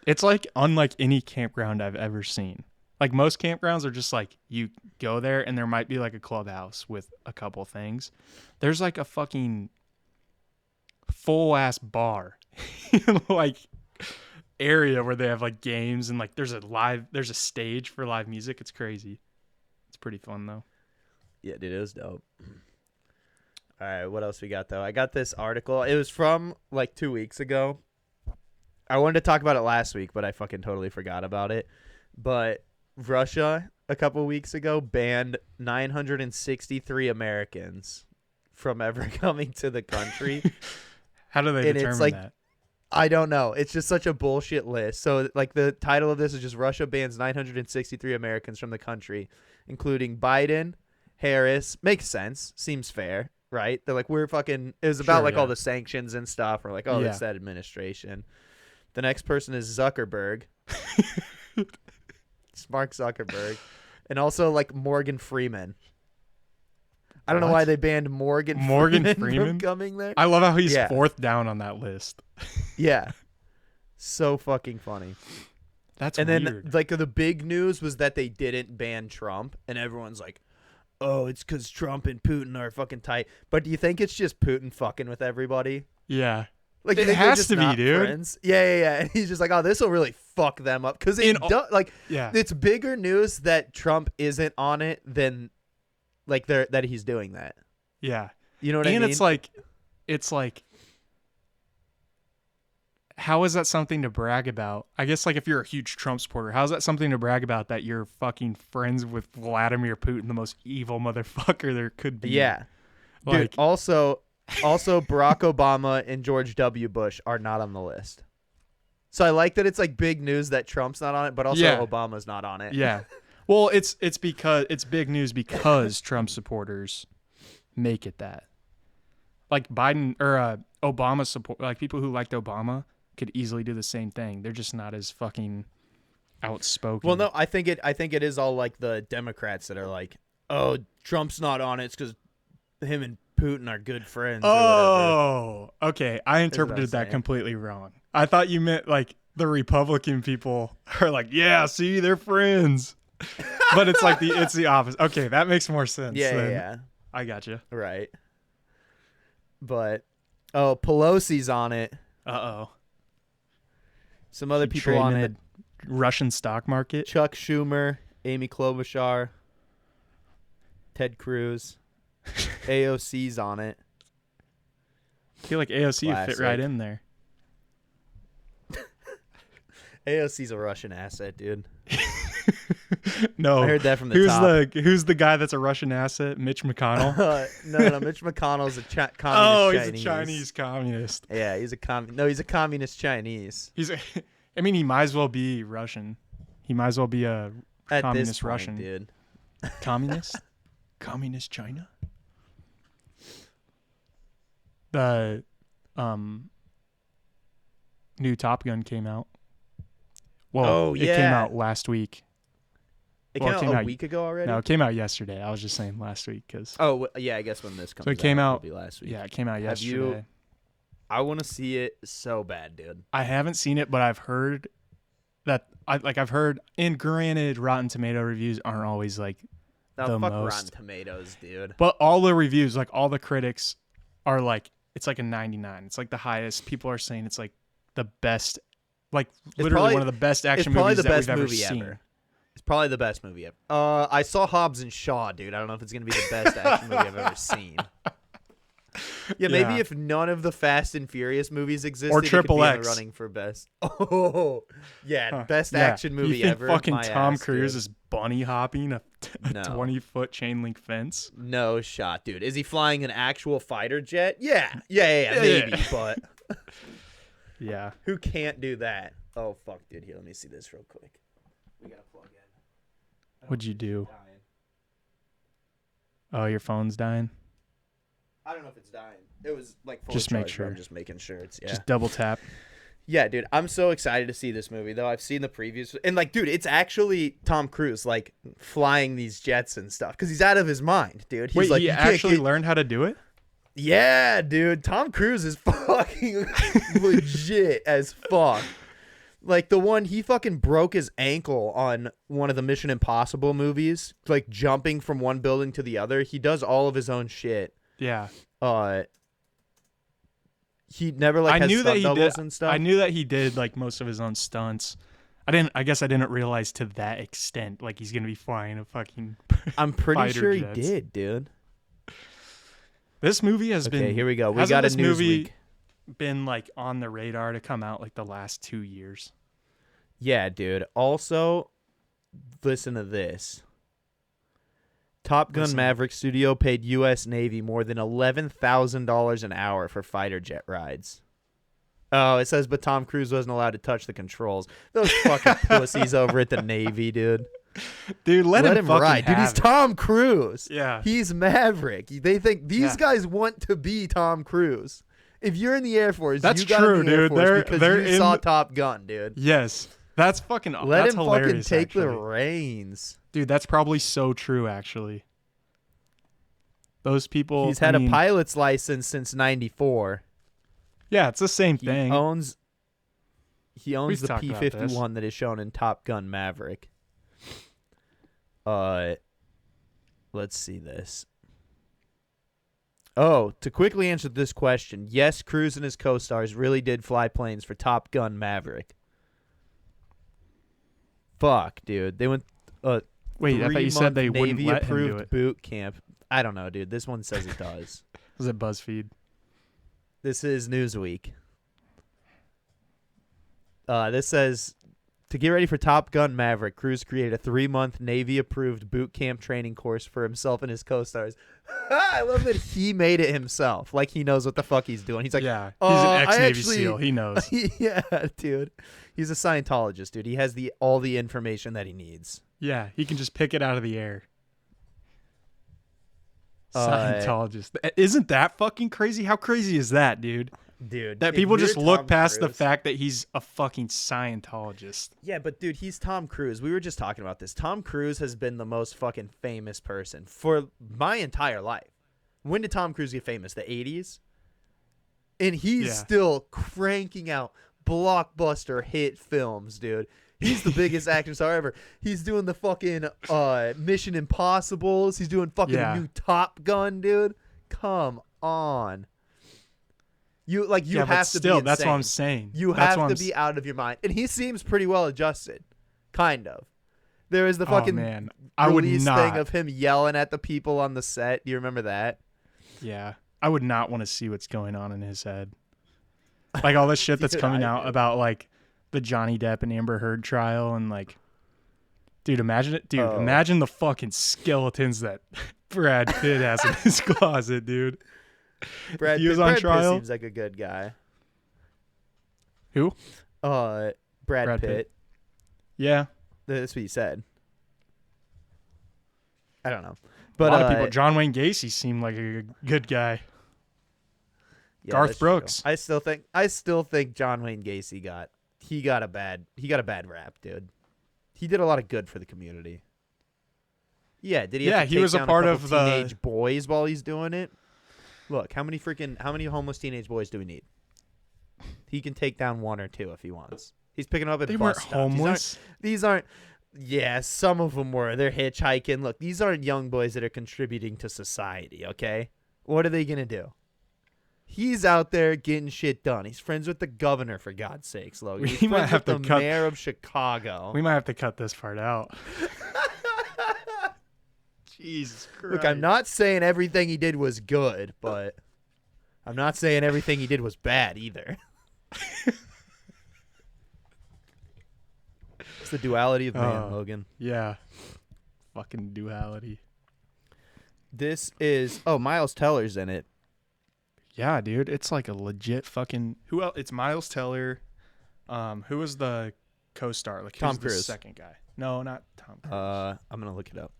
A: It's like unlike any campground I've ever seen. Like most campgrounds are just like you go there and there might be like a clubhouse with a couple things. There's like a fucking full ass bar. Like area where they have like games and like there's a stage for live music. It's crazy. It's pretty fun though.
B: Yeah, dude, it was dope. All right, what else we got though? I got this article. It was from like 2 weeks ago. I wanted to talk about it last week, but I fucking totally forgot about it. But Russia a couple weeks ago banned 963 Americans from ever coming to the country.
A: How do they determine that?
B: I don't know. It's just such a bullshit list. So like the title of this is just Russia bans 963 Americans from the country, including Biden, Harris. Makes sense. Seems fair, right? They're like, we're fucking, it was about all the sanctions and stuff. Or like, oh, it's that administration. The next person is Zuckerberg. It's Mark Zuckerberg. And also like Morgan Freeman. I don't know why they banned Morgan Freeman from coming there.
A: I love how he's fourth down on that list.
B: Yeah. So fucking funny.
A: That's
B: weird.
A: And
B: then like the big news was that they didn't ban Trump, and everyone's like, oh, it's because Trump and Putin are fucking tight. But do you think it's just Putin fucking with everybody?
A: Yeah.
B: Like
A: it has to be, dude.
B: Friends? Yeah. And he's just like, oh, this will really fuck them up. Because it's bigger news that Trump isn't on it than like that he's doing that.
A: Yeah.
B: You know what I mean?
A: And it's like, how is that something to brag about? I guess like if you're a huge Trump supporter, how is that something to brag about that you're fucking friends with Vladimir Putin, the most evil motherfucker there could be?
B: Yeah.
A: Like,
B: dude, also Barack Obama and George W. Bush are not on the list. So I like that it's like big news that Trump's not on it, but also Obama's not on it.
A: Yeah. Well, it's because it's big news because Trump supporters make it that. Like Biden or Obama support, like people who liked Obama could easily do the same thing. They're just not as fucking outspoken.
B: Well, no, I think it is all like the Democrats that are like, oh, Trump's not on it. It's because him and Putin are good friends.
A: Oh, okay. I interpreted that completely wrong. I thought you meant like the Republican people are like, yeah, see, they're friends. But it's like it's the opposite. Okay, that makes more sense.
B: Yeah.
A: I got you.
B: Right. But Pelosi's on it.
A: Uh-oh.
B: Some other people on it.
A: The Russian stock market.
B: Chuck Schumer, Amy Klobuchar, Ted Cruz. AOC's on it.
A: I feel like AOC would fit right in there.
B: AOC's a Russian asset, dude.
A: No,
B: I heard that from the top.
A: Who's the guy that's a Russian asset? Mitch McConnell?
B: No, Mitch McConnell's a communist.
A: Oh, he's a Chinese communist.
B: Yeah, he's a communist Chinese.
A: I mean, he might as well be Russian. He might as well be a communist Russian,
B: dude.
A: Communist? Communist China? The new Top Gun came out. Well, it came out last week.
B: It came out a week ago already?
A: No, it came out yesterday. I was just saying last week because.
B: Oh yeah, I guess when this comes.
A: So it came out.
B: It'll be last week.
A: Yeah, it came out yesterday.
B: I want to see it so bad, dude.
A: I haven't seen it, but I've heard that. I've heard. And granted, Rotten Tomato reviews aren't always like the
B: fuck
A: most.
B: Rotten Tomatoes, dude.
A: But all the reviews, like all the critics, are like it's like a 99. It's like the highest. People are saying it's like the best. Like literally one of the best action movies that we've ever seen.
B: It's probably the best movie ever. I saw Hobbs and Shaw, dude. I don't know if it's going to be the best action movie I've ever seen. Yeah, maybe if none of the Fast and Furious movies existed,
A: or Triple
B: X.
A: In
B: the running for best. Oh, yeah, best action movie
A: you think
B: ever.
A: Fucking Tom
B: ass,
A: Cruise
B: dude.
A: is bunny hopping a 20-foot chain link fence.
B: No shot, dude. Is he flying an actual fighter jet? Yeah, maybe, but
A: yeah,
B: who can't do that? Oh fuck, dude. Here, let me see this real quick. We gotta plug in.
A: What'd you do? Oh, your phone's dying?
B: I don't know if it's dying. It was like full
A: just
B: charge,
A: make sure.
B: I'm just making sure it's
A: Just double tap.
B: Yeah, dude. I'm so excited to see this movie though. I've seen the previews and like, dude, it's actually Tom Cruise like flying these jets and stuff because he's out of his mind, dude. He's
A: Wait, he actually learned how to do it?
B: Yeah, dude. Tom Cruise is fucking legit as fuck. Like the one, he fucking broke his ankle on one of the Mission Impossible movies, like jumping from one building to the other. He does all of his own shit.
A: Yeah.
B: He never like has stunt doubles and stuff.
A: I knew that he did like most of his own stunts. I guess I didn't realize to that extent. Like he's gonna be flying a fucking.
B: I'm pretty sure
A: jets.
B: he did, dude.
A: This movie has
B: Okay,
A: been.
B: here we go. We
A: hasn't
B: got a
A: this
B: news
A: movie
B: week.
A: been like on the radar to come out like the last 2 years?
B: Yeah, dude. Also, listen to this. Top Gun
A: Listen.
B: Maverick Studio paid U.S. Navy more than $11,000 an hour for fighter jet rides. Oh, it says, but Tom Cruise wasn't allowed to touch the controls. Those fucking pussies over at the Navy, dude.
A: Dude, let him fucking
B: ride. Dude, he's
A: have it.
B: Tom Cruise.
A: Yeah.
B: He's Maverick. They think these guys want to be Tom Cruise. If you're in the Air Force,
A: That's
B: you got
A: true,
B: in the Air
A: dude.
B: Force because
A: They're
B: you saw Top Gun, dude.
A: Yes. That's fucking.
B: Let
A: that's
B: him fucking
A: hilarious,
B: take
A: actually.
B: the reins.
A: Dude, that's probably so true, actually. Those people.
B: He's had a pilot's license since '94.
A: Yeah, it's the same
B: He
A: thing.
B: owns
A: We've
B: the
A: talked about this.
B: P-51 that is shown in Top Gun Maverick. Let's see this. Oh, to quickly answer this question, yes, Cruise and his co-stars really did fly planes for Top Gun Maverick. Fuck, dude. They went
A: Wait, I thought you said they wouldn't let him do
B: Navy-approved
A: it.
B: boot camp. I don't know, dude. This one says it does.
A: Was it BuzzFeed?
B: This is Newsweek. This says, to get ready for Top Gun Maverick, Cruise created a 3-month Navy-approved boot camp training course for himself and his co-stars. I love that he made it himself. Like he knows what the fuck he's doing. He's like,
A: Yeah, he's an ex-Navy
B: actually-
A: SEAL. He knows.
B: yeah, dude. He's a Scientologist, dude. He has all the information that he needs.
A: Yeah, he can just pick it out of the air.
B: Uh,
A: Scientologist. Isn't that fucking crazy? How crazy is that, dude?
B: Dude.
A: That
B: if
A: people
B: you're
A: just look
B: Tom
A: past the
B: Cruise-
A: fact that he's a fucking Scientologist.
B: Yeah, but dude, he's Tom Cruise. We were just talking about this. Tom Cruise has been the most fucking famous person for my entire life. When did Tom Cruise get famous? The 80s? And he's still cranking out blockbuster hit films, dude. He's the biggest action star ever. He's doing the fucking Mission Impossibles. He's doing fucking new Top Gun, dude. Come on. You have
A: but
B: to
A: still,
B: be
A: that's what
B: insane.
A: I'm saying.
B: You
A: That's
B: have
A: what
B: to
A: I'm
B: be out of your mind. And he seems pretty well adjusted. Kind of. There is the
A: Oh,
B: fucking
A: man. I would
B: release
A: not.
B: thing of him yelling at the people on the set. Do you remember that?
A: Yeah. I would not want to see what's going on in his head. Like all this shit that's
B: Dude,
A: coming
B: I
A: out
B: do.
A: about like the Johnny Depp and Amber Heard trial and like, dude, imagine it. Dude,
B: Oh.
A: imagine the fucking skeletons that Brad Pitt has in his closet, dude.
B: Brad
A: he was
B: Pitt,
A: on
B: Brad Pitt
A: trial?
B: seems like a good guy.
A: Who?
B: Brad
A: Brad
B: Pitt.
A: Pitt. Yeah.
B: That's what he said. I don't know.
A: A
B: But
A: lot of people. John Wayne Gacy seemed like a good guy.
B: yeah,
A: Garth
B: that's true.
A: Brooks.
B: I still think John Wayne Gacy got a bad rap, dude. He did a lot of good for the community. Yeah, did he?
A: Yeah,
B: have to
A: he
B: take
A: was a
B: down
A: part
B: couple
A: of the-
B: teenage boys while he's doing it. Look, how many homeless teenage boys do we need? He can take down one or two if he wants. He's picking them up at
A: They
B: bus
A: weren't
B: stops.
A: homeless.
B: These aren't. Yeah, some of them were. They're hitchhiking. Look, these aren't young boys that are contributing to society. Okay, what are they gonna do? He's out there getting shit done. He's friends with the governor, for God's sakes, Logan. He's
A: We might
B: friends
A: have
B: with
A: to
B: the
A: cut-
B: mayor of Chicago.
A: We might have to cut this part out. Jesus Christ.
B: Look, I'm not saying everything he did was good, but I'm not saying everything he did was bad either. It's the duality of man, Logan.
A: Yeah. Fucking duality.
B: This is Miles Teller's in it.
A: Yeah, dude. It's like a legit fucking. Who else? It's Miles Teller. Who was the co-star? Like
B: Tom
A: who's the
B: Cruise.
A: second guy? No, not Tom Cruise.
B: I'm gonna look it up.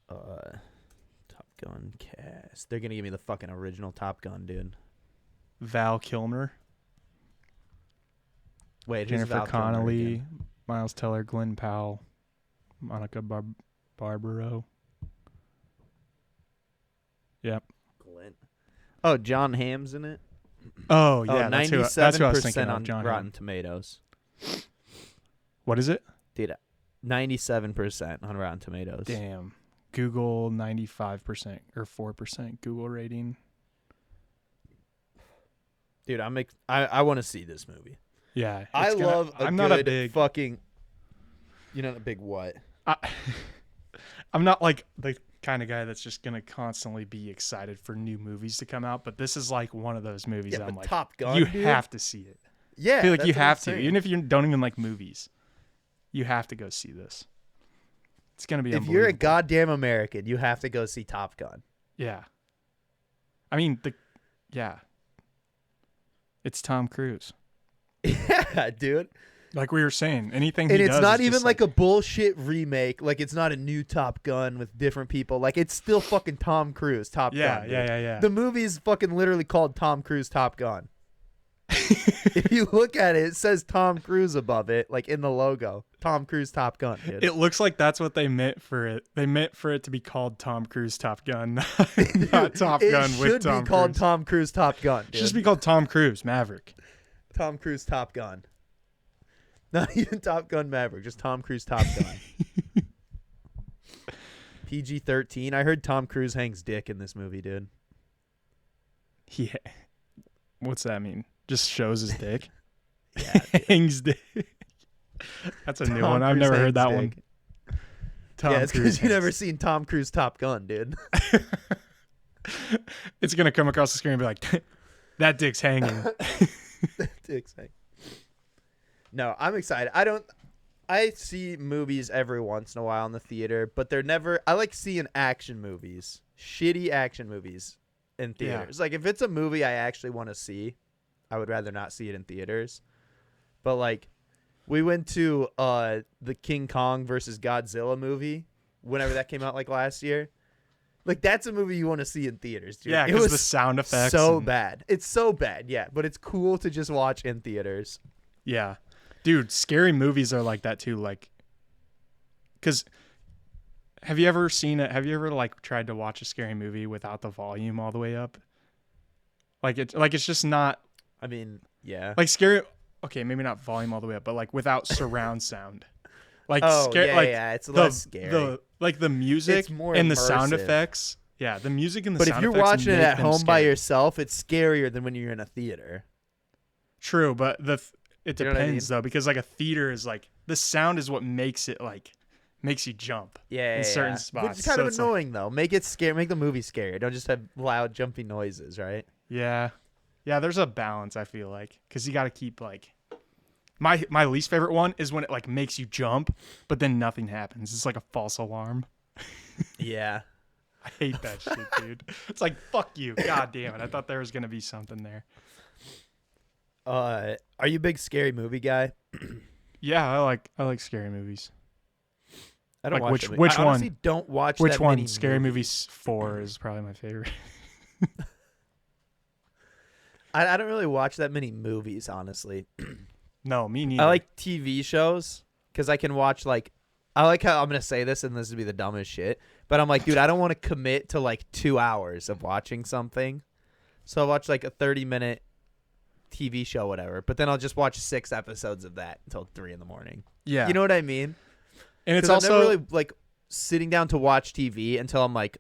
B: Top Gun cast. They're gonna give me the fucking original Top Gun, dude.
A: Val Kilmer,
B: Wait, who's
A: Jennifer
B: Val Kilmer
A: Connelly,
B: again?
A: Miles Teller, Glenn Powell, Monica Barbaro. Yep.
B: Glenn. Oh, John Hamm's in it.
A: Oh yeah, that's who I was
B: 97%
A: thinking
B: on
A: of. John
B: Rotten
A: Hamm.
B: Tomatoes.
A: What is it?
B: Dude, 97% on Rotten Tomatoes.
A: Damn. Google 95% or 4% Google rating.
B: Dude, I want to see this movie.
A: Yeah,
B: I
A: it's gonna-
B: love a
A: I'm
B: good
A: not a big.
B: fucking. You're not a big what?
A: I'm not like kind of guy that's just gonna constantly be excited for new movies to come out, but this is like one of those movies that I'm like,
B: Top Gun,
A: you
B: dude.
A: have to see it.
B: Yeah,
A: I feel like you
B: that's what I'm
A: have to,
B: saying.
A: even if you don't even like movies, you have to go see this. It's gonna be.
B: If you're a goddamn American, you have to go see Top Gun.
A: Yeah. I mean it's Tom Cruise.
B: Yeah, dude.
A: Like we were saying, anything
B: And
A: he
B: it's
A: does
B: not
A: is
B: even
A: just
B: like a bullshit remake. Like it's not a new Top Gun with different people. Like it's still fucking Tom Cruise Top Gun. Dude.
A: Yeah.
B: The movie's fucking literally called Tom Cruise Top Gun. If you look at it, it says Tom Cruise above it, like in the logo. Tom Cruise Top Gun, dude.
A: It looks like that's what they meant for it. They meant for it to be called Tom Cruise Top Gun, not Top Gun with Tom Cruise.
B: It should be called Tom Cruise Top Gun, dude.
A: It should just be called Tom Cruise Maverick.
B: Tom Cruise Top Gun. Not even Top Gun Maverick, just Tom Cruise Top Gun. PG-13. I heard Tom Cruise hangs dick in this movie, dude.
A: Yeah. What's that mean? Just shows his dick?
B: Yeah.
A: Hangs dick. That's a new one. I've never heard that one.
B: Yeah, it's because you've never seen Tom Cruise Top Gun, dude.
A: It's going to come across the screen and be like, that dick's hanging.
B: That dick's hanging. No, I'm excited. I see movies every once in a while in the theater, but they're never. I like seeing action movies, shitty action movies in theaters.
A: Yeah.
B: Like if it's a movie I actually want to see, I would rather not see it in theaters. But like, we went to the King Kong versus Godzilla movie whenever that came out like last year. Like that's a movie you want to see in theaters, dude.
A: Yeah, because the sound effects.
B: So bad. It's so bad, yeah. But it's cool to just watch in theaters.
A: Yeah. Dude, scary movies are like that too. Like, because have you ever like tried to watch a scary movie without the volume all the way up? It's just not.
B: I mean, yeah.
A: Like scary. Okay, maybe not volume all the way up, but like without surround sound. Like
B: yeah, it's less scary.
A: The music
B: It's more
A: and the sound
B: immersive.
A: effects. Yeah, the music and the
B: But
A: sound
B: if you're
A: effects
B: watching it
A: make
B: at
A: them
B: home by
A: scary.
B: yourself, it's scarier than when you're in a theater.
A: True, but it
B: You know what I
A: depends though, because like a theater is like the sound is what makes it like makes you jump.
B: Yeah,
A: in certain spots.
B: Which is kind
A: So
B: of
A: it's like-
B: annoying though. Make it scary. Make the movie scary. Don't just have loud, jumpy noises, right?
A: Yeah. There's a balance. I feel like because you got to keep like my least favorite one is when it like makes you jump, but then nothing happens. It's like a false alarm.
B: Yeah.
A: I hate that shit, dude. It's like fuck you. God damn it. I thought there was gonna be something there.
B: Are you a big scary movie guy?
A: Yeah, I like scary movies.
B: I don't
A: Like,
B: watch them.
A: which
B: I honestly
A: one?
B: don't watch
A: Which
B: that
A: one?
B: many
A: Scary
B: movies.
A: Movies 4 is probably my favorite.
B: I don't really watch that many movies, honestly.
A: No, me neither.
B: I like TV shows because I can watch like. I like how I'm gonna say this, and this would be the dumbest shit. But I'm like, dude, I don't want to commit to like 2 hours of watching something, so I watch like a 30-minute TV show, whatever. But then I'll just watch 6 episodes of that until 3 a.m.
A: Yeah.
B: You know what I mean?
A: And it's
B: 'Cause I'm
A: also
B: never really like sitting down to watch TV until I'm like,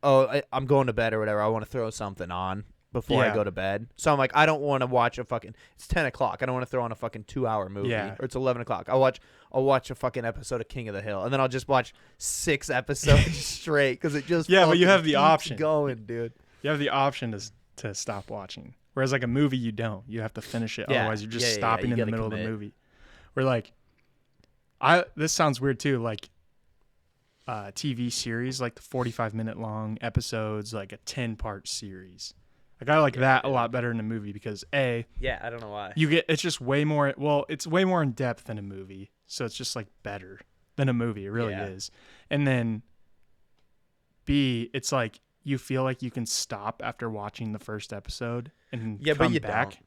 B: oh, I'm going to bed or whatever. I want to throw something on before I
A: Yeah.
B: go to bed. So I'm like, I don't want to watch a fucking. It's 10 o'clock. I don't want to throw on a fucking 2-hour movie.
A: Yeah.
B: Or it's 11 o'clock. I'll watch a fucking episode of King of the Hill, and then I'll just watch 6 episodes straight because it just
A: Yeah, but you
B: fucking
A: have the
B: keeps
A: option.
B: going, dude.
A: you have the option to stop watching. Whereas like a movie, you don't. You have to finish it.
B: Yeah.
A: Otherwise, you're just
B: Yeah,
A: stopping
B: you
A: in the
B: gotta
A: middle of
B: commit.
A: the movie. Where like, this sounds weird too. Like, TV series, like the 45-minute long episodes, like a 10-part series. Like I like that a lot better in a movie because A,
B: Yeah, I don't know why.
A: it's just way more. Well, it's way more in depth than a movie, so it's just like better than a movie. It really
B: Yeah.
A: is. And then B, it's like you feel like you can stop after watching the first episode and
B: Yeah,
A: come
B: but you
A: back.
B: don't.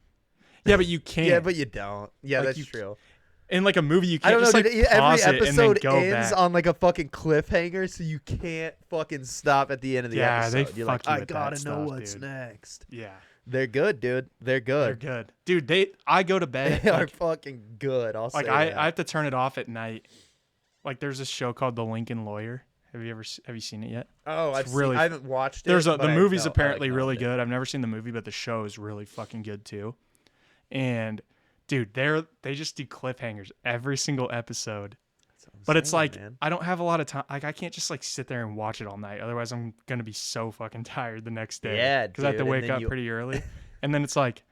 A: Yeah, but you can't.
B: Yeah, but you don't. Yeah,
A: Like,
B: that's
A: you-
B: true.
A: in like a movie, you
B: I
A: can't
B: don't know,
A: just like
B: dude. Every
A: pause it and then
B: episode
A: go
B: ends
A: back.
B: on like a fucking cliffhanger, so you can't fucking stop at the end of the
A: Yeah, they
B: episode. You're like,
A: fuck you
B: I
A: with
B: gotta
A: that
B: know
A: stuff,
B: what's
A: dude.
B: next.
A: Yeah,
B: They're good, dude. They're
A: they're
B: good.
A: good, dude. I go to bed.
B: They are
A: like,
B: fucking good. I'll
A: like
B: say
A: I
B: that.
A: have to turn it off at night. Like there's this show called The Lincoln Lawyer. Have you seen it yet?
B: Oh,
A: It's really-
B: I haven't watched it.
A: There's
B: but
A: the
B: I
A: movie's
B: know- I
A: apparently
B: like
A: really
B: knowing it.
A: good. I've never seen the movie, but the show is really fucking good too. And dude, they just do cliffhangers every single episode. But it's like, man. I don't have a lot of time. Like, I can't just like sit there and watch it all night. Otherwise, I'm going to be so fucking tired the next day.
B: Yeah,
A: because I have to wake up pretty early. And then it's like,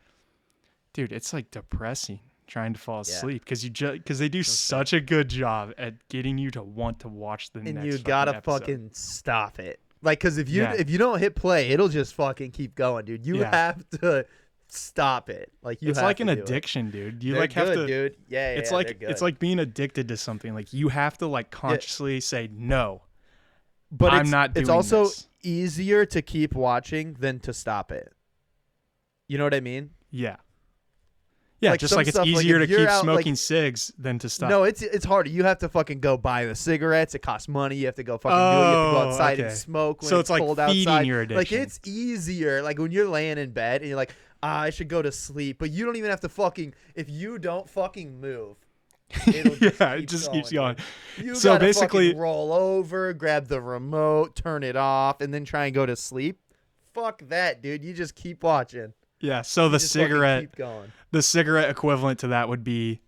A: dude, it's like depressing trying to fall asleep because they do such a good job at getting you to want to watch the next. And you gotta
B: fucking stop it. Like, because if you don't hit play, it'll just fucking keep going, dude. You have to stop it. Like, it's like an
A: addiction, dude. You like have to,
B: dude. Yeah,
A: it's like it's like being addicted to something. Like, you have to like consciously say no.
B: But
A: I'm not doing
B: it's also
A: this.
B: Easier to keep watching than to stop it. You know what I mean?
A: Yeah. Yeah, like just like it's easier to keep smoking cigs than to stop.
B: No, it's harder. You have to fucking go buy the cigarettes. It costs money. You have to go fucking do it. You have to go outside and smoke when it's cold
A: like feeding
B: outside.
A: Your addiction.
B: Like, it's easier. Like, when you're laying in bed and you're like, I should go to sleep. But you don't even have to fucking, if you don't fucking move, it'll just
A: keeps going.
B: You so gotta basically roll over, grab the remote, turn it off, and then try and go to sleep. Fuck that, dude. You just keep watching.
A: Yeah, so the cigarette equivalent to that would be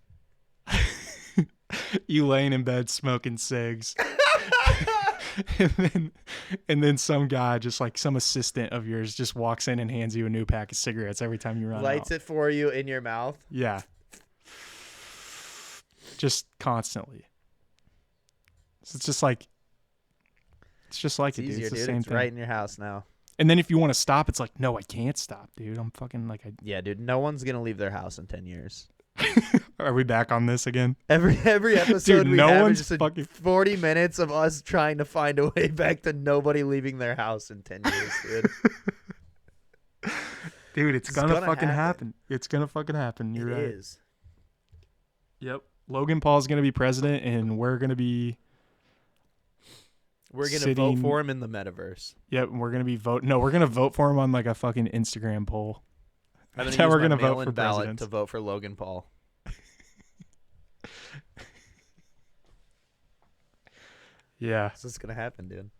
A: you laying in bed smoking cigs. and then some guy, just like some assistant of yours, just walks in and hands you a new pack of cigarettes every time you run
B: Lights
A: out.
B: It for you in your mouth.
A: Yeah. Just constantly. So it's just like it's it, dude.
B: Easier,
A: it's the
B: dude.
A: same
B: it's
A: thing.
B: Right in your house now.
A: And then if you want to stop, it's like, no, I can't stop, dude. I'm fucking like
B: Yeah, dude. No one's gonna leave their house in 10 years.
A: Are we back on this again?
B: Every episode
A: dude,
B: we
A: no
B: have
A: one's
B: is just
A: fucking
B: 40 minutes of us trying to find a way back to nobody leaving their house in 10 years, dude.
A: Dude, it's gonna fucking happen. It's gonna fucking happen. You're right. It is. Yep. Logan Paul's gonna be president, and we're gonna
B: vote for him in the metaverse.
A: Yep, we're gonna be we're gonna vote for him on like a fucking Instagram poll.
B: That's how we're gonna vote for ballot to vote for Logan Paul.
A: Yeah,
B: this is gonna happen, dude.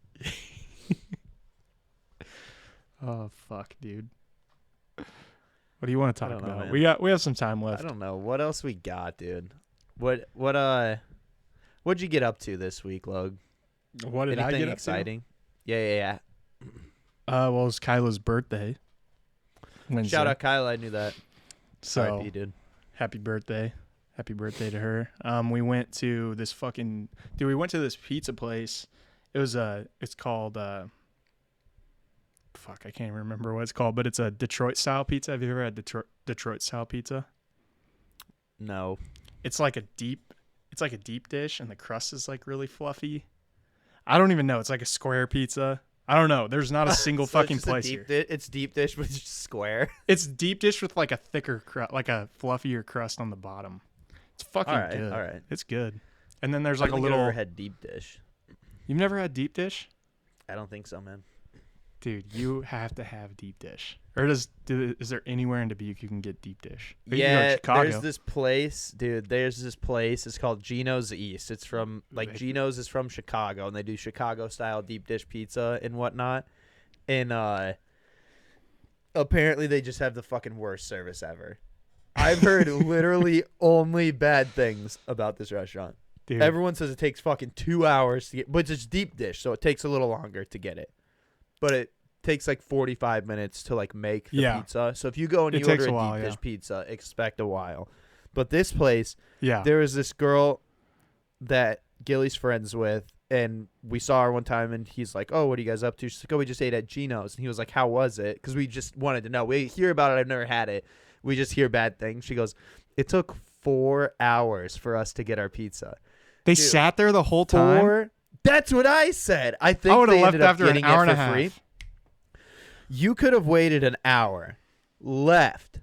A: Oh fuck, dude. What do you want to talk about?
B: Man.
A: We have some time left.
B: I don't know what else we got, dude. What'd you get up to this week, Log?
A: What did
B: Anything
A: I get
B: exciting?
A: Up
B: to? Yeah.
A: Well, it was Kyla's birthday. Wednesday.
B: Shout out Kyla, I knew that.
A: So,
B: RIP, dude.
A: Happy birthday to her. We went to this pizza place. It was it's called fuck, I can't even remember what it's called, but it's a Detroit style pizza. Have you ever had Detroit style pizza?
B: No.
A: It's like a deep dish, and the crust is like really fluffy. I don't even know. It's like a square pizza. I don't know. There's not a single fucking place here.
B: It's deep dish, but it's just square.
A: It's deep dish with like a thicker crust, like a fluffier crust on the bottom. It's fucking good.
B: All right.
A: It's good. And then there's like a little.
B: I've never had deep dish.
A: You've never had deep dish?
B: I don't think so, man.
A: Dude, you have to have deep dish. Or is there anywhere in Dubuque you can get deep dish? Or
B: yeah, there's this place, dude. It's called Gino's East. It's from Gino's is from Chicago, and they do Chicago style deep dish pizza and whatnot. And apparently they just have the fucking worst service ever. I've heard literally only bad things about this restaurant. Dude. Everyone says it takes fucking 2 hours to get, but it's deep dish, so it takes a little longer to get it. But it takes like 45 minutes to like make the pizza. So if you go and you order a deep dish pizza, expect a while. But this place, there was this girl that Gilly's friends with, and we saw her one time, and he's like, "Oh, what are you guys up to?" She's like, "Oh, we just ate at Gino's." And he was like, "How was it?" Because we just wanted to know. We hear about it. I've never had it. We just hear bad things. She goes, "It took 4 hours for us to get our pizza."
A: They sat there the whole time?
B: That's what I said. I think
A: I would have
B: left
A: after an hour and a half.
B: Free. You could have waited an hour, left,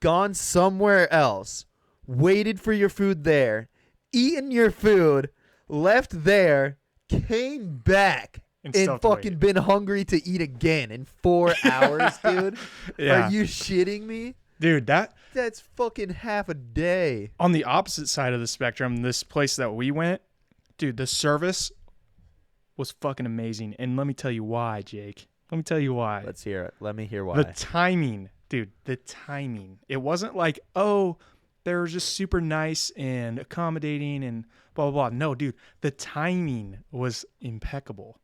B: gone somewhere else, waited for your food there, eaten your food, left there, came back, and fucking been hungry to eat again in 4 hours, dude. Are you shitting me?
A: Dude,
B: that's fucking half a day.
A: On the opposite side of the spectrum, this place that we went, dude, the service was fucking amazing. And let me tell you why, Jake. Let me tell you why.
B: Let's hear it. Let me hear why.
A: The timing, dude, the timing. It wasn't like, oh, they were just super nice and accommodating and blah, blah, blah. No, dude, the timing was impeccable.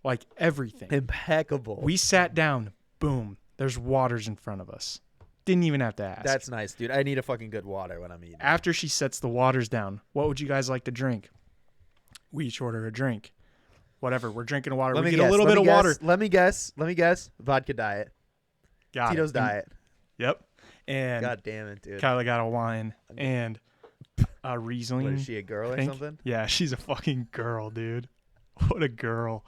A: Like everything.
B: Impeccable.
A: We sat down, boom, there's waters in front of us. Didn't even have to ask.
B: That's nice, dude. I need a fucking good water when I'm eating.
A: After she sets the waters down, what would you guys like to drink? We each order a drink. Whatever, we're drinking water. We get a little bit of water.
B: Let me guess. Vodka diet. Tito's diet.
A: Yep. And
B: God damn it, dude.
A: Kyla got a wine and a Riesling.
B: What, is she a girl or something?
A: Yeah, she's a fucking girl, dude. What a girl.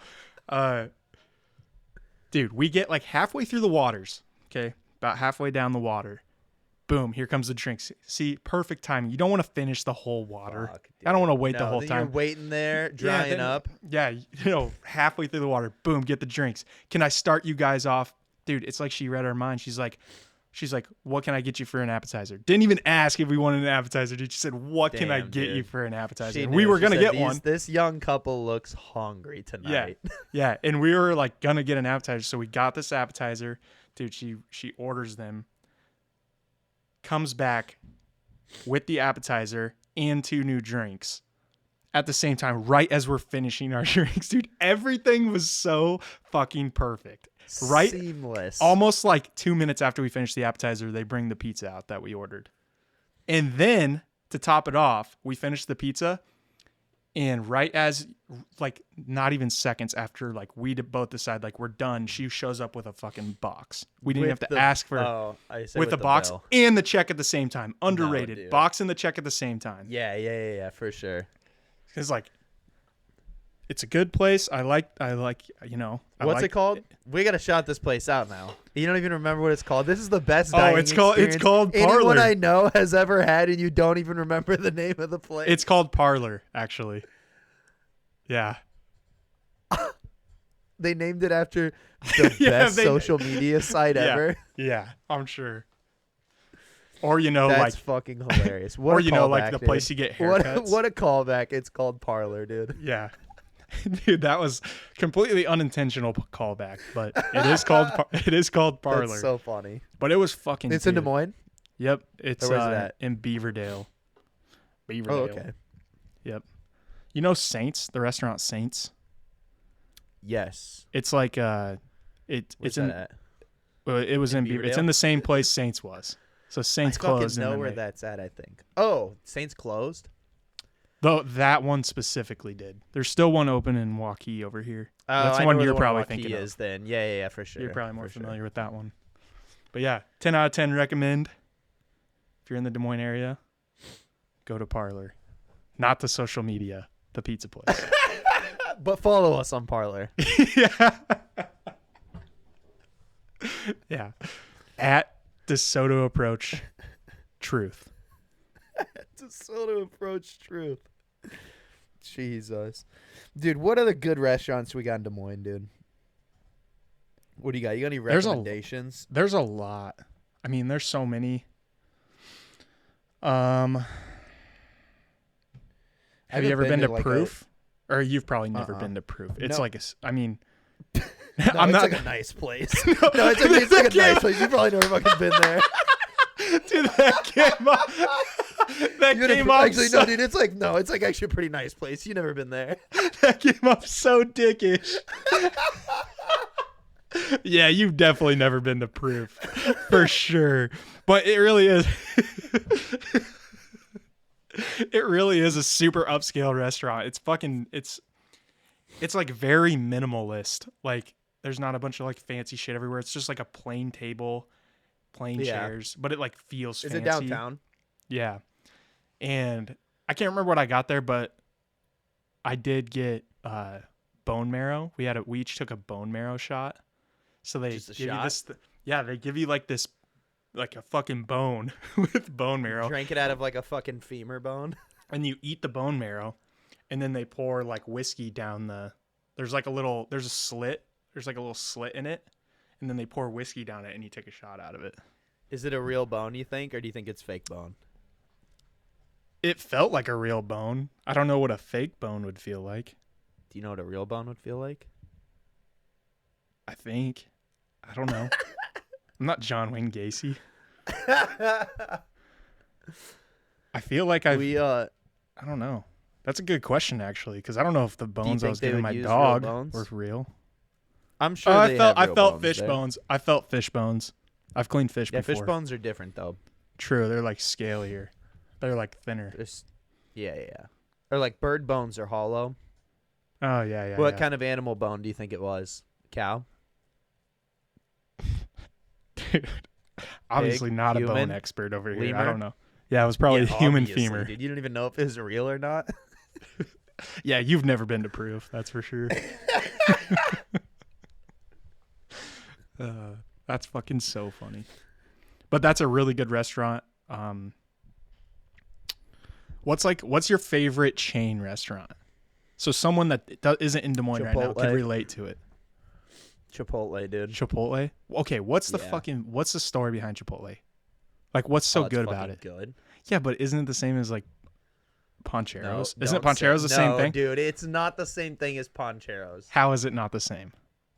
A: Dude, we get like halfway through the waters. Okay. About halfway down the water. Boom, here comes the drinks. See, perfect timing. You don't want to finish the whole water.
B: Fuck,
A: I don't want to wait the whole time.
B: You're waiting there, drying up.
A: Yeah, halfway through the water, boom, get the drinks. Can I start you guys off? Dude, it's like she read our mind. She's like, what can I get you for an appetizer? Didn't even ask if we wanted an appetizer, dude. She said, what can I get you for an appetizer? We were going to get one.
B: This young couple looks hungry tonight.
A: Yeah, and we were like going to get an appetizer. So we got this appetizer. Dude, she orders them. Comes back with the appetizer and 2 new drinks at the same time, right as we're finishing our drinks. Dude, everything was so fucking perfect. Right?
B: Seamless.
A: Almost like 2 minutes after we finished the appetizer, they bring the pizza out that we ordered. And then to top it off, we finished the pizza. And right as, like, not even seconds after, like, we both decide, like, we're done, she shows up with a fucking box. We didn't have to ask for with the box bill. And the check at the same time. Underrated. No, box and the check at the same time.
B: Yeah, for sure.
A: It's like, it's a good place. I like,
B: What's it called? We got to shout this place out now. You don't even remember what it's called. This is the best dining experience
A: it's called Parlor.
B: Anyone I know has ever had, and you don't even remember the name of the place.
A: It's called Parlor, actually. Yeah.
B: They named it after the best social media site ever.
A: Yeah, I'm sure. Or
B: that's fucking hilarious. What
A: like the place you get haircuts.
B: What a callback! It's called Parlor, dude.
A: Yeah, dude, that was completely unintentional callback, but it is called Parlor.
B: That's so funny.
A: But it was fucking.
B: It's in Des Moines.
A: Yep, it's
B: where's it at?
A: In Beaverdale.
B: Oh, okay.
A: Yep. You know Saints, the restaurant Saints?
B: Yes.
A: It's like
B: Where's
A: it's
B: that
A: in
B: at?
A: It was in Beaverdale. It's in the same place Saints was. So Saints closed.
B: I fucking know where that's at, I think. Oh, Saints closed?
A: Though that one specifically did. There's still one open in Waukee over here.
B: Oh,
A: that's
B: the
A: one
B: one
A: you're probably
B: Waukee
A: thinking
B: is
A: of.
B: Then. Yeah, for sure.
A: You're probably more familiar with that one. But yeah, 10 out of 10 recommend. If you're in the Des Moines area, go to Parlor. Not the social media, the pizza place.
B: But follow us on Parlor.
A: Yeah. Yeah. At DeSoto Approach Truth.
B: DeSoto Approach Truth. Jesus. Dude, what are the good restaurants we got in Des Moines, dude? What do you got? You got any recommendations?
A: There's a lot. I mean, there's so many. Have you ever been to Proof? Or you've probably never been to Proof. It's like
B: no, it's like a nice place. No, it's like a nice place. You've probably never fucking been there.
A: Dude, that came up.
B: Actually, no, dude. It's like actually a pretty nice place. You've never been there.
A: That came up so dickish. Yeah, you've definitely never been to Proof, for sure. But it really is. It really is a super upscale restaurant. It's like very minimalist. Like there's not a bunch of like fancy shit everywhere. It's just like a plain table, plain chairs, but it like feels fancy.
B: Is it downtown?
A: Yeah. And I can't remember what I got there, but I did get bone marrow. We each took a bone marrow shot. So they give you this they give you like this like a fucking bone with bone marrow.
B: Drank it out of like a fucking femur bone.
A: And you eat the bone marrow, and then they pour like whiskey down there's a little slit in it, and then they pour whiskey down it, and you take a shot out of it.
B: Is it a real bone, you think, or do you think it's fake bone?
A: It felt like a real bone. I don't know what a fake bone would feel like.
B: Do you know what a real bone would feel like?
A: I think. I don't know. I'm not John Wayne Gacy. I feel like I don't know. That's a good question actually, because I don't know if the bones I was giving my dog were real.
B: I'm sure.
A: I felt fish bones. I felt fish bones. I've cleaned fish before.
B: Fish bones are different though.
A: True, they're like scalier. They're like thinner.
B: Yeah. Or like bird bones are hollow.
A: Oh yeah.
B: What kind of animal bone do you think it was? Cow?
A: Dude, obviously not
B: human,
A: a bone expert over here.
B: lemur?
A: I don't know. Yeah, it was probably a human femur.
B: Dude, you don't even know if it was real or not.
A: Yeah, you've never been to proof, that's for sure. That's fucking so funny. But that's a really good restaurant. What's your favorite chain restaurant? So someone that isn't in Des Moines right now could relate to it.
B: Chipotle, dude.
A: Chipotle? Okay, what's the story behind Chipotle? Like, what's so good about it?
B: Good.
A: Yeah, but isn't it the same as like Pancheros? Isn't Pancheros the same thing?
B: Dude, it's not the same thing as Pancheros.
A: How is it not the same?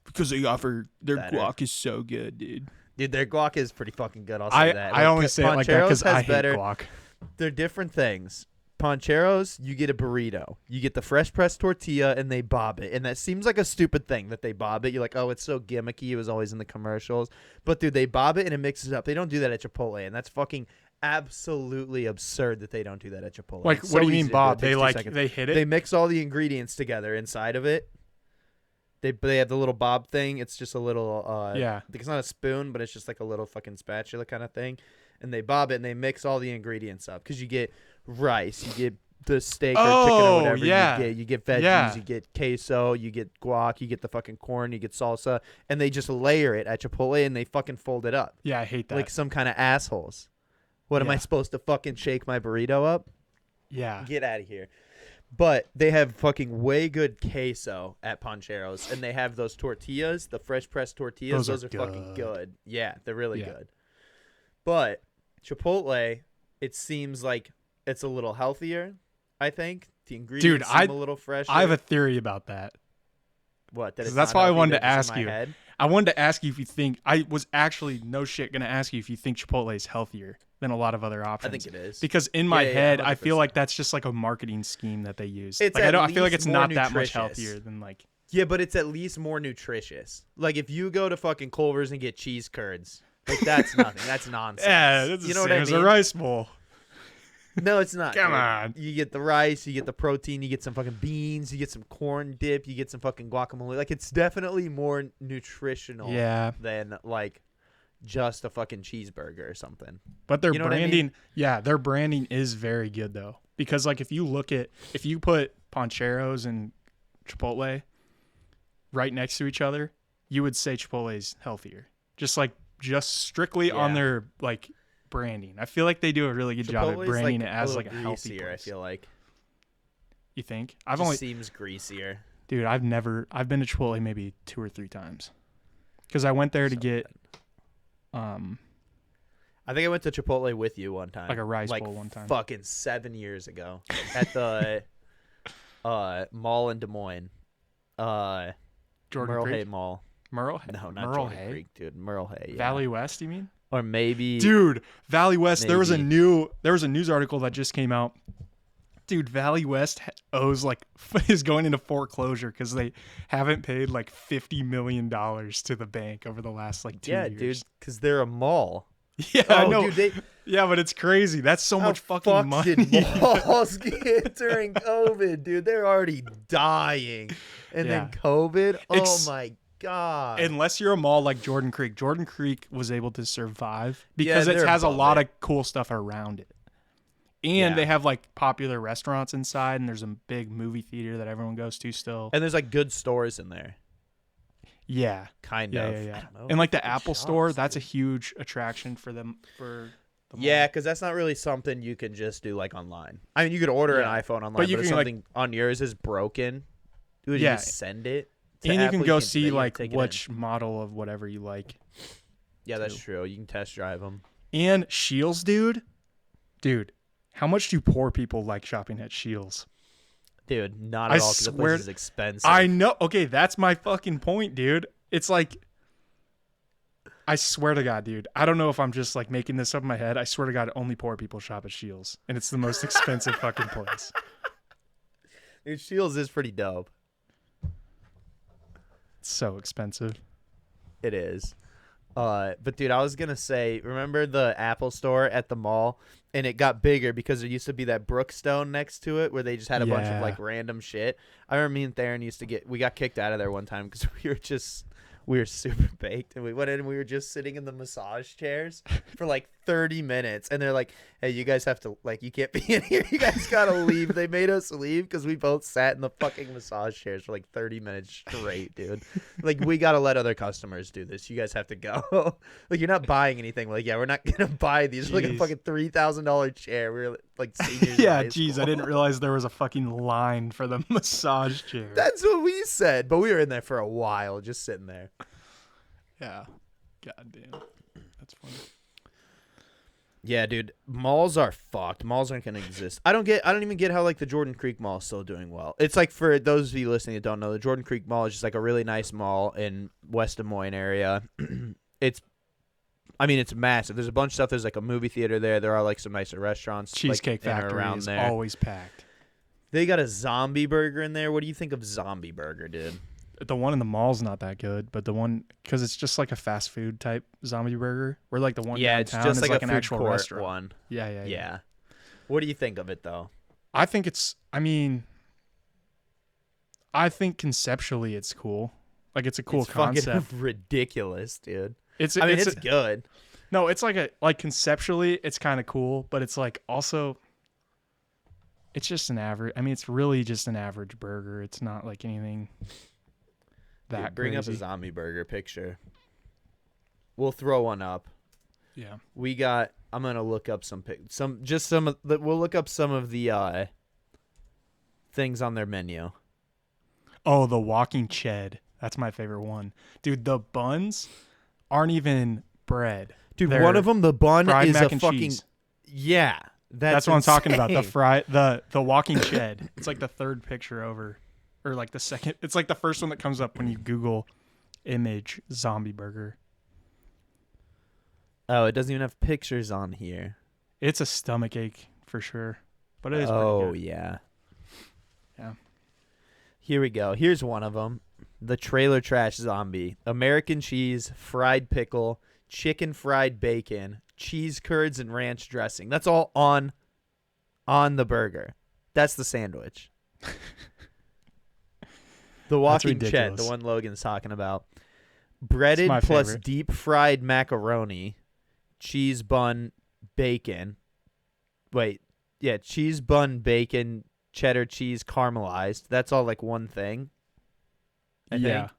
A: Because they offer their guac is so good, dude.
B: Dude, their guac is pretty fucking good. I'll say that.
A: I only say it like that because I hate guac.
B: They're different things. Pancheros, you get a burrito. You get the fresh pressed tortilla, and they bob it. And that seems like a stupid thing that they bob it. You're like, oh, it's so gimmicky. It was always in the commercials. But, dude, they bob it, and it mixes up. They don't do that at Chipotle, and that's fucking absolutely absurd that they don't do that at Chipotle.
A: Like, what do you mean bob? They hit it?
B: They mix all the ingredients together inside of it. They have the little bob thing. It's just a little it's not a spoon, but it's just like a little fucking spatula kind of thing. And they bob it and they mix all the ingredients up because you get rice, you get the steak or chicken or whatever you get veggies, you get queso, you get guac, you get the fucking corn, you get salsa, and they just layer it at Chipotle and they fucking fold it up.
A: Yeah, I hate that.
B: Like some kind of assholes. What am I supposed to fucking shake my burrito up?
A: Yeah.
B: Get out of here. But they have fucking way good queso at Pancheros, and they have those tortillas, the fresh pressed tortillas. Those are fucking good. Yeah, they're really good. But Chipotle, it seems like it's a little healthier, I think. The ingredients seem a little fresher.
A: I have a theory about that.
B: What?
A: That's why I wanted to ask you. I wanted to ask you if you think – I was actually, no shit, going to ask you if you think Chipotle is healthier than a lot of other options.
B: I think it is.
A: Because in my head, I feel like that's just like a marketing scheme that they use.
B: It's
A: like I feel like it's not that much healthier than like –
B: Yeah, but it's at least more nutritious. Like if you go to fucking Culver's and get cheese curds, like that's nothing. That's nonsense.
A: Yeah, that's
B: you know what I mean?
A: It's a rice bowl.
B: No, it's not.
A: Come on.
B: You get the rice, you get the protein, you get some fucking beans, you get some corn dip, you get some fucking guacamole. Like it's definitely more nutritional than like just a fucking cheeseburger or something.
A: But their branding, their branding is very good though. Because like if you put Pancheros and Chipotle right next to each other, you would say Chipotle's healthier. Just strictly on their like branding. I feel like they do a really good job at branding it as like a healthy place.
B: I feel like.
A: You think?
B: Seems greasier.
A: Dude, I've been to Chipotle maybe 2 or 3 times. Cuz I went there to get
B: I think I went to Chipotle with you one time.
A: Like a rice bowl one time.
B: Fucking 7 years ago at the mall in Des Moines.
A: Jordan Creek
B: Mall.
A: Merle?
B: No, not Jordan Creek, dude. Merle. Yeah.
A: Valley West, you mean?
B: Or maybe,
A: dude, Valley West. Maybe. There was a news article that just came out. Dude, Valley West is going into foreclosure because they haven't paid like $50 million to the bank over the last 2 years.
B: Yeah, dude, because they're a mall.
A: Yeah, I know. Dude, but it's crazy. That's so much fucking money.
B: Did malls get during COVID, dude? They're already dying, and then COVID. Oh my God.
A: Unless you're a mall like Jordan Creek. Jordan Creek was able to survive because it has a lot of cool stuff around it. And they have like popular restaurants inside, and there's a big movie theater that everyone goes to still.
B: And there's like good stores in there.
A: Yeah.
B: Kind of.
A: Yeah. And like the Apple store, that's a huge attraction for them.
B: Yeah, because that's not really something you can just do like online. I mean, you could order an iPhone online, but if something on yours is broken, you just send it.
A: And you can go see like which model of whatever you like.
B: Yeah, that's true. You can test drive them.
A: And Scheels, dude, how much do poor people like shopping at Scheels?
B: Dude, not at all because the place is expensive.
A: I know. Okay, that's my fucking point, dude. It's like I swear to God, dude. I don't know if I'm just like making this up in my head. I swear to God, only poor people shop at Scheels, and it's the most expensive fucking place.
B: Dude, Scheels is pretty dope.
A: It's so expensive.
B: It is. But dude, I was gonna say, remember the Apple store at the mall, and it got bigger because there used to be that Brookstone next to it where they just had a bunch of like random shit. I remember me and Theron we got kicked out of there one time because we were super baked, and we went in and we were just sitting in the massage chairs for like 30 minutes, and they're like, hey, you guys have to, like, you can't be in here, you guys gotta leave. They made us leave because we both sat in the fucking massage chairs for like 30 minutes straight, dude. Like, we gotta let other customers do this, you guys have to go. Like, you're not buying anything. Like, yeah, we're not gonna buy these. Like a fucking $3,000 chair. We were like seniors.
A: Yeah, jeez, I didn't realize there was a fucking line for the massage chair.
B: That's what we said, but we were in there for a while just sitting there.
A: Yeah. God damn. That's funny.
B: Yeah, dude, malls are fucked. Malls aren't gonna exist. I don't even get how like the Jordan Creek Mall is still doing well. It's like, for those of you listening that don't know, the Jordan Creek Mall is just like a really nice mall in West Des Moines area. It's massive. There's a bunch of stuff. There's like a movie theater there. There are like some nicer restaurants.
A: Cheesecake
B: like,
A: Factory
B: around
A: is
B: there.
A: always packed.
B: They got a zombie burger in there. What do you think of zombie burger, dude?
A: The one in the mall's not that good, but the one, because it's just like a fast food type zombie burger. Where like the one
B: downtown
A: it's just
B: like
A: like
B: a
A: an
B: food
A: actual
B: court
A: restaurant.
B: one.
A: Yeah.
B: What do you think of it though?
A: I think conceptually it's cool. Like, it's a cool concept.
B: Fucking ridiculous, dude.
A: It's
B: good.
A: No, it's like conceptually it's kind of cool, but it's like also it's just an average. I mean, it's really just an average burger. It's not like anything that
B: bring
A: crazy.
B: up a zombie burger picture. We'll throw one up.
A: Yeah.
B: I'm gonna look up we'll look up some of the things on their menu.
A: Oh, the walking ched. That's my favorite one. Dude, the buns aren't even bread.
B: Dude,
A: They're
B: one of them, the bun
A: fried
B: is
A: mac
B: a
A: and
B: fucking
A: cheese.
B: Yeah.
A: That's what I'm talking about. The walking ched. It's like the third picture over, or like the second. It's like the first one that comes up when you Google image zombie burger.
B: Oh, it doesn't even have pictures on here.
A: It's a stomach ache for sure, but it is pretty good.
B: Yeah.
A: Yeah.
B: Here we go. Here's one of them. The trailer trash zombie. American cheese, fried pickle, chicken fried bacon, cheese curds, and ranch dressing. That's all on the burger. That's the sandwich. The walking ched, the one Logan's talking about. Breaded plus
A: favorite.
B: deep fried macaroni, cheese bun, bacon. Cheese bun, bacon, cheddar cheese caramelized. That's all like one thing. I think.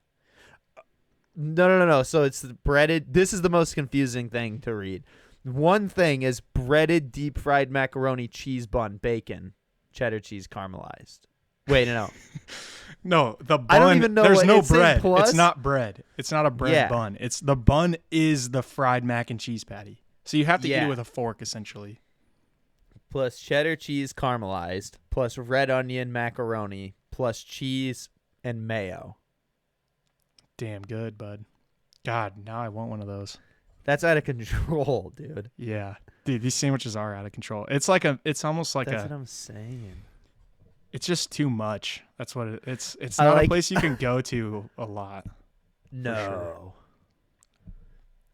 B: No. So it's breaded. This is the most confusing thing to read. One thing is breaded deep fried macaroni, cheese bun, bacon, cheddar cheese caramelized. Wait, no.
A: No, the bun.
B: I don't even know.
A: There's no
B: it
A: bread.
B: Plus?
A: It's not bread. It's not a bread bun. It's the bun is the fried mac and cheese patty. So you have to eat it with a fork essentially.
B: Plus cheddar cheese caramelized, plus red onion macaroni, plus cheese and mayo.
A: Damn good, bud. God, now I want one of those.
B: That's out of control, dude.
A: Yeah. Dude, these sandwiches are out of control. It's almost like
B: That's what I'm saying.
A: It's just too much. That's what it's not a place you can go to a lot.
B: No.
A: Sure.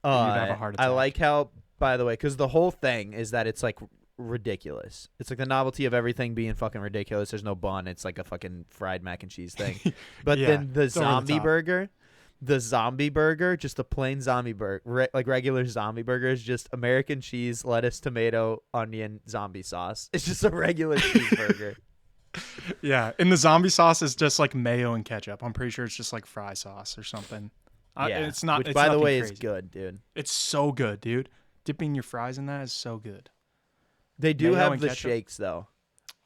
A: You'd have a heart attack.
B: I like how, by the way, because the whole thing is that it's like ridiculous. It's like the novelty of everything being fucking ridiculous. There's no bun. It's like a fucking fried mac and cheese thing. But then the zombie burger, just a plain zombie burger, like regular zombie burger, is just American cheese, lettuce, tomato, onion, zombie sauce. It's just a regular cheeseburger.
A: Yeah, and the zombie sauce is just like mayo and ketchup. I'm pretty sure it's just like fry sauce or something. It's not.
B: Which,
A: it's
B: by the way,
A: crazy.
B: is good, dude.
A: It's so good, dude. Dipping your fries in that is so good.
B: They do
A: Mayo
B: have
A: and
B: the
A: ketchup.
B: Shakes though.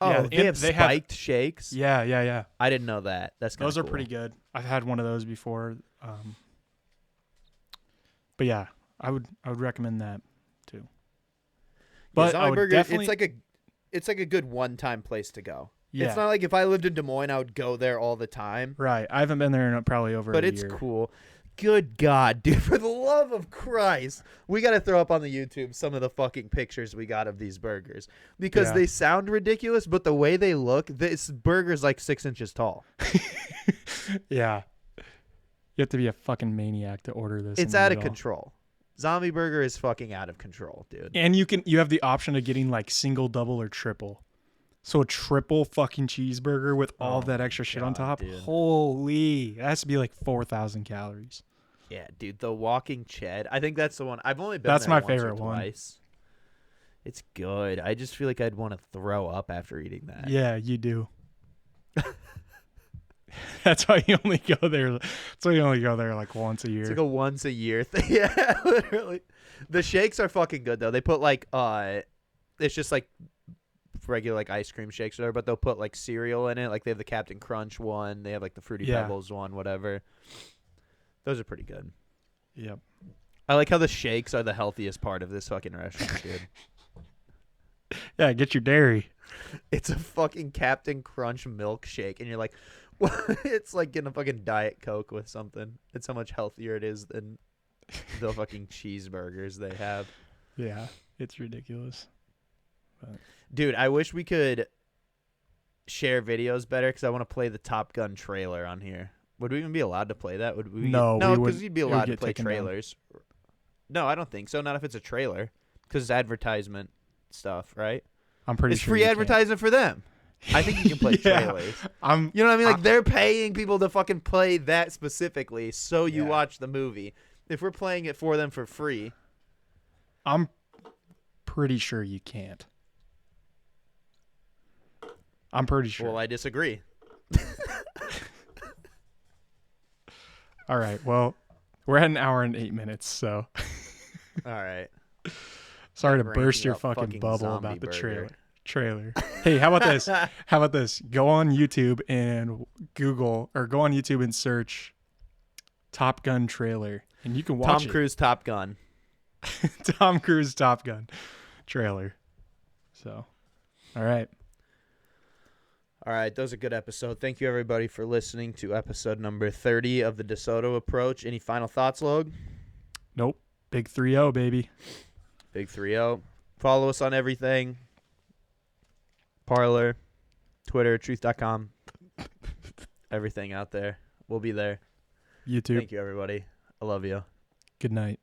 A: Yeah,
B: Oh, they have spiked shakes.
A: Yeah.
B: I didn't know that. That's
A: those
B: cool.
A: are pretty good. I've had one of those before. But yeah, I would recommend that too. But
B: Zombie Burger, it's like a good one-time place to go.
A: Yeah.
B: It's not like if I lived in Des Moines, I would go there all the time.
A: Right. I haven't been there in probably over a year.
B: But it's cool. Good God, dude. For the love of Christ. We got to throw up on the YouTube some of the fucking pictures we got of these burgers. Because they sound ridiculous, but the way they look, this burger's like 6 inches tall.
A: Yeah. You have to be a fucking maniac to order this.
B: It's out of control. Zombie burger is fucking out of control, dude.
A: And you have the option of getting like single, double, or triple. So a triple fucking cheeseburger with all that extra shit on top.
B: Dude.
A: Holy, that has to be like 4,000 calories.
B: Yeah, dude, the Walking Ched. I think that's the one. I've only been
A: That's
B: there
A: my
B: once
A: favorite
B: or twice. It's good. I just feel like I'd want to throw up after eating that.
A: Yeah, you do. That's why you only go there. That's why you only go there like once a year.
B: It's like a once a year thing. Yeah, literally. The shakes are fucking good though. They put like it's just like regular like ice cream shakes or whatever, but they'll put like cereal in it. Like they have the Captain Crunch one. They have like the Fruity Pebbles one, whatever. Those are pretty good.
A: Yep.
B: I like how the shakes are the healthiest part of this fucking restaurant, dude.
A: Yeah, get your dairy.
B: It's a fucking Captain Crunch milkshake, and you're like, what? It's like getting a fucking Diet Coke with something. It's how much healthier it is than the fucking cheeseburgers they have.
A: Yeah, it's ridiculous. But.
B: Dude, I wish we could share videos better because I want to play the Top Gun trailer on here. Would we even be allowed to play that? Would we?
A: No,
B: because you'd be allowed to play trailers. Down. No, I don't think so. Not if it's a trailer, because it's advertisement stuff, right?
A: I'm pretty
B: it's
A: sure
B: free advertising for them. I think you can play trailers. You know what I mean? Like they're paying people to fucking play that specifically, so you watch the movie. If we're playing it for them for free,
A: I'm pretty sure you can't. I'm pretty sure.
B: Well, I disagree.
A: All right. Well, we're at 1 hour and 8 minutes, so.
B: All right.
A: Sorry to burst your fucking bubble about the trailer. Hey, how about this? How about this? Go on YouTube and Google, or go on YouTube and search Top Gun trailer, and you can watch
B: Tom Cruise Top Gun.
A: Tom Cruise Top Gun trailer. So, all right.
B: All right, that was a good episode. Thank you, everybody, for listening to episode number 30 of the DeSoto Approach. Any final thoughts, Log?
A: Nope. Big 3-0, baby.
B: Big 3-0. Follow us on everything. Parler, Twitter, truth.com. Everything out there. We'll be there.
A: YouTube.
B: Thank you, everybody. I love you.
A: Good night.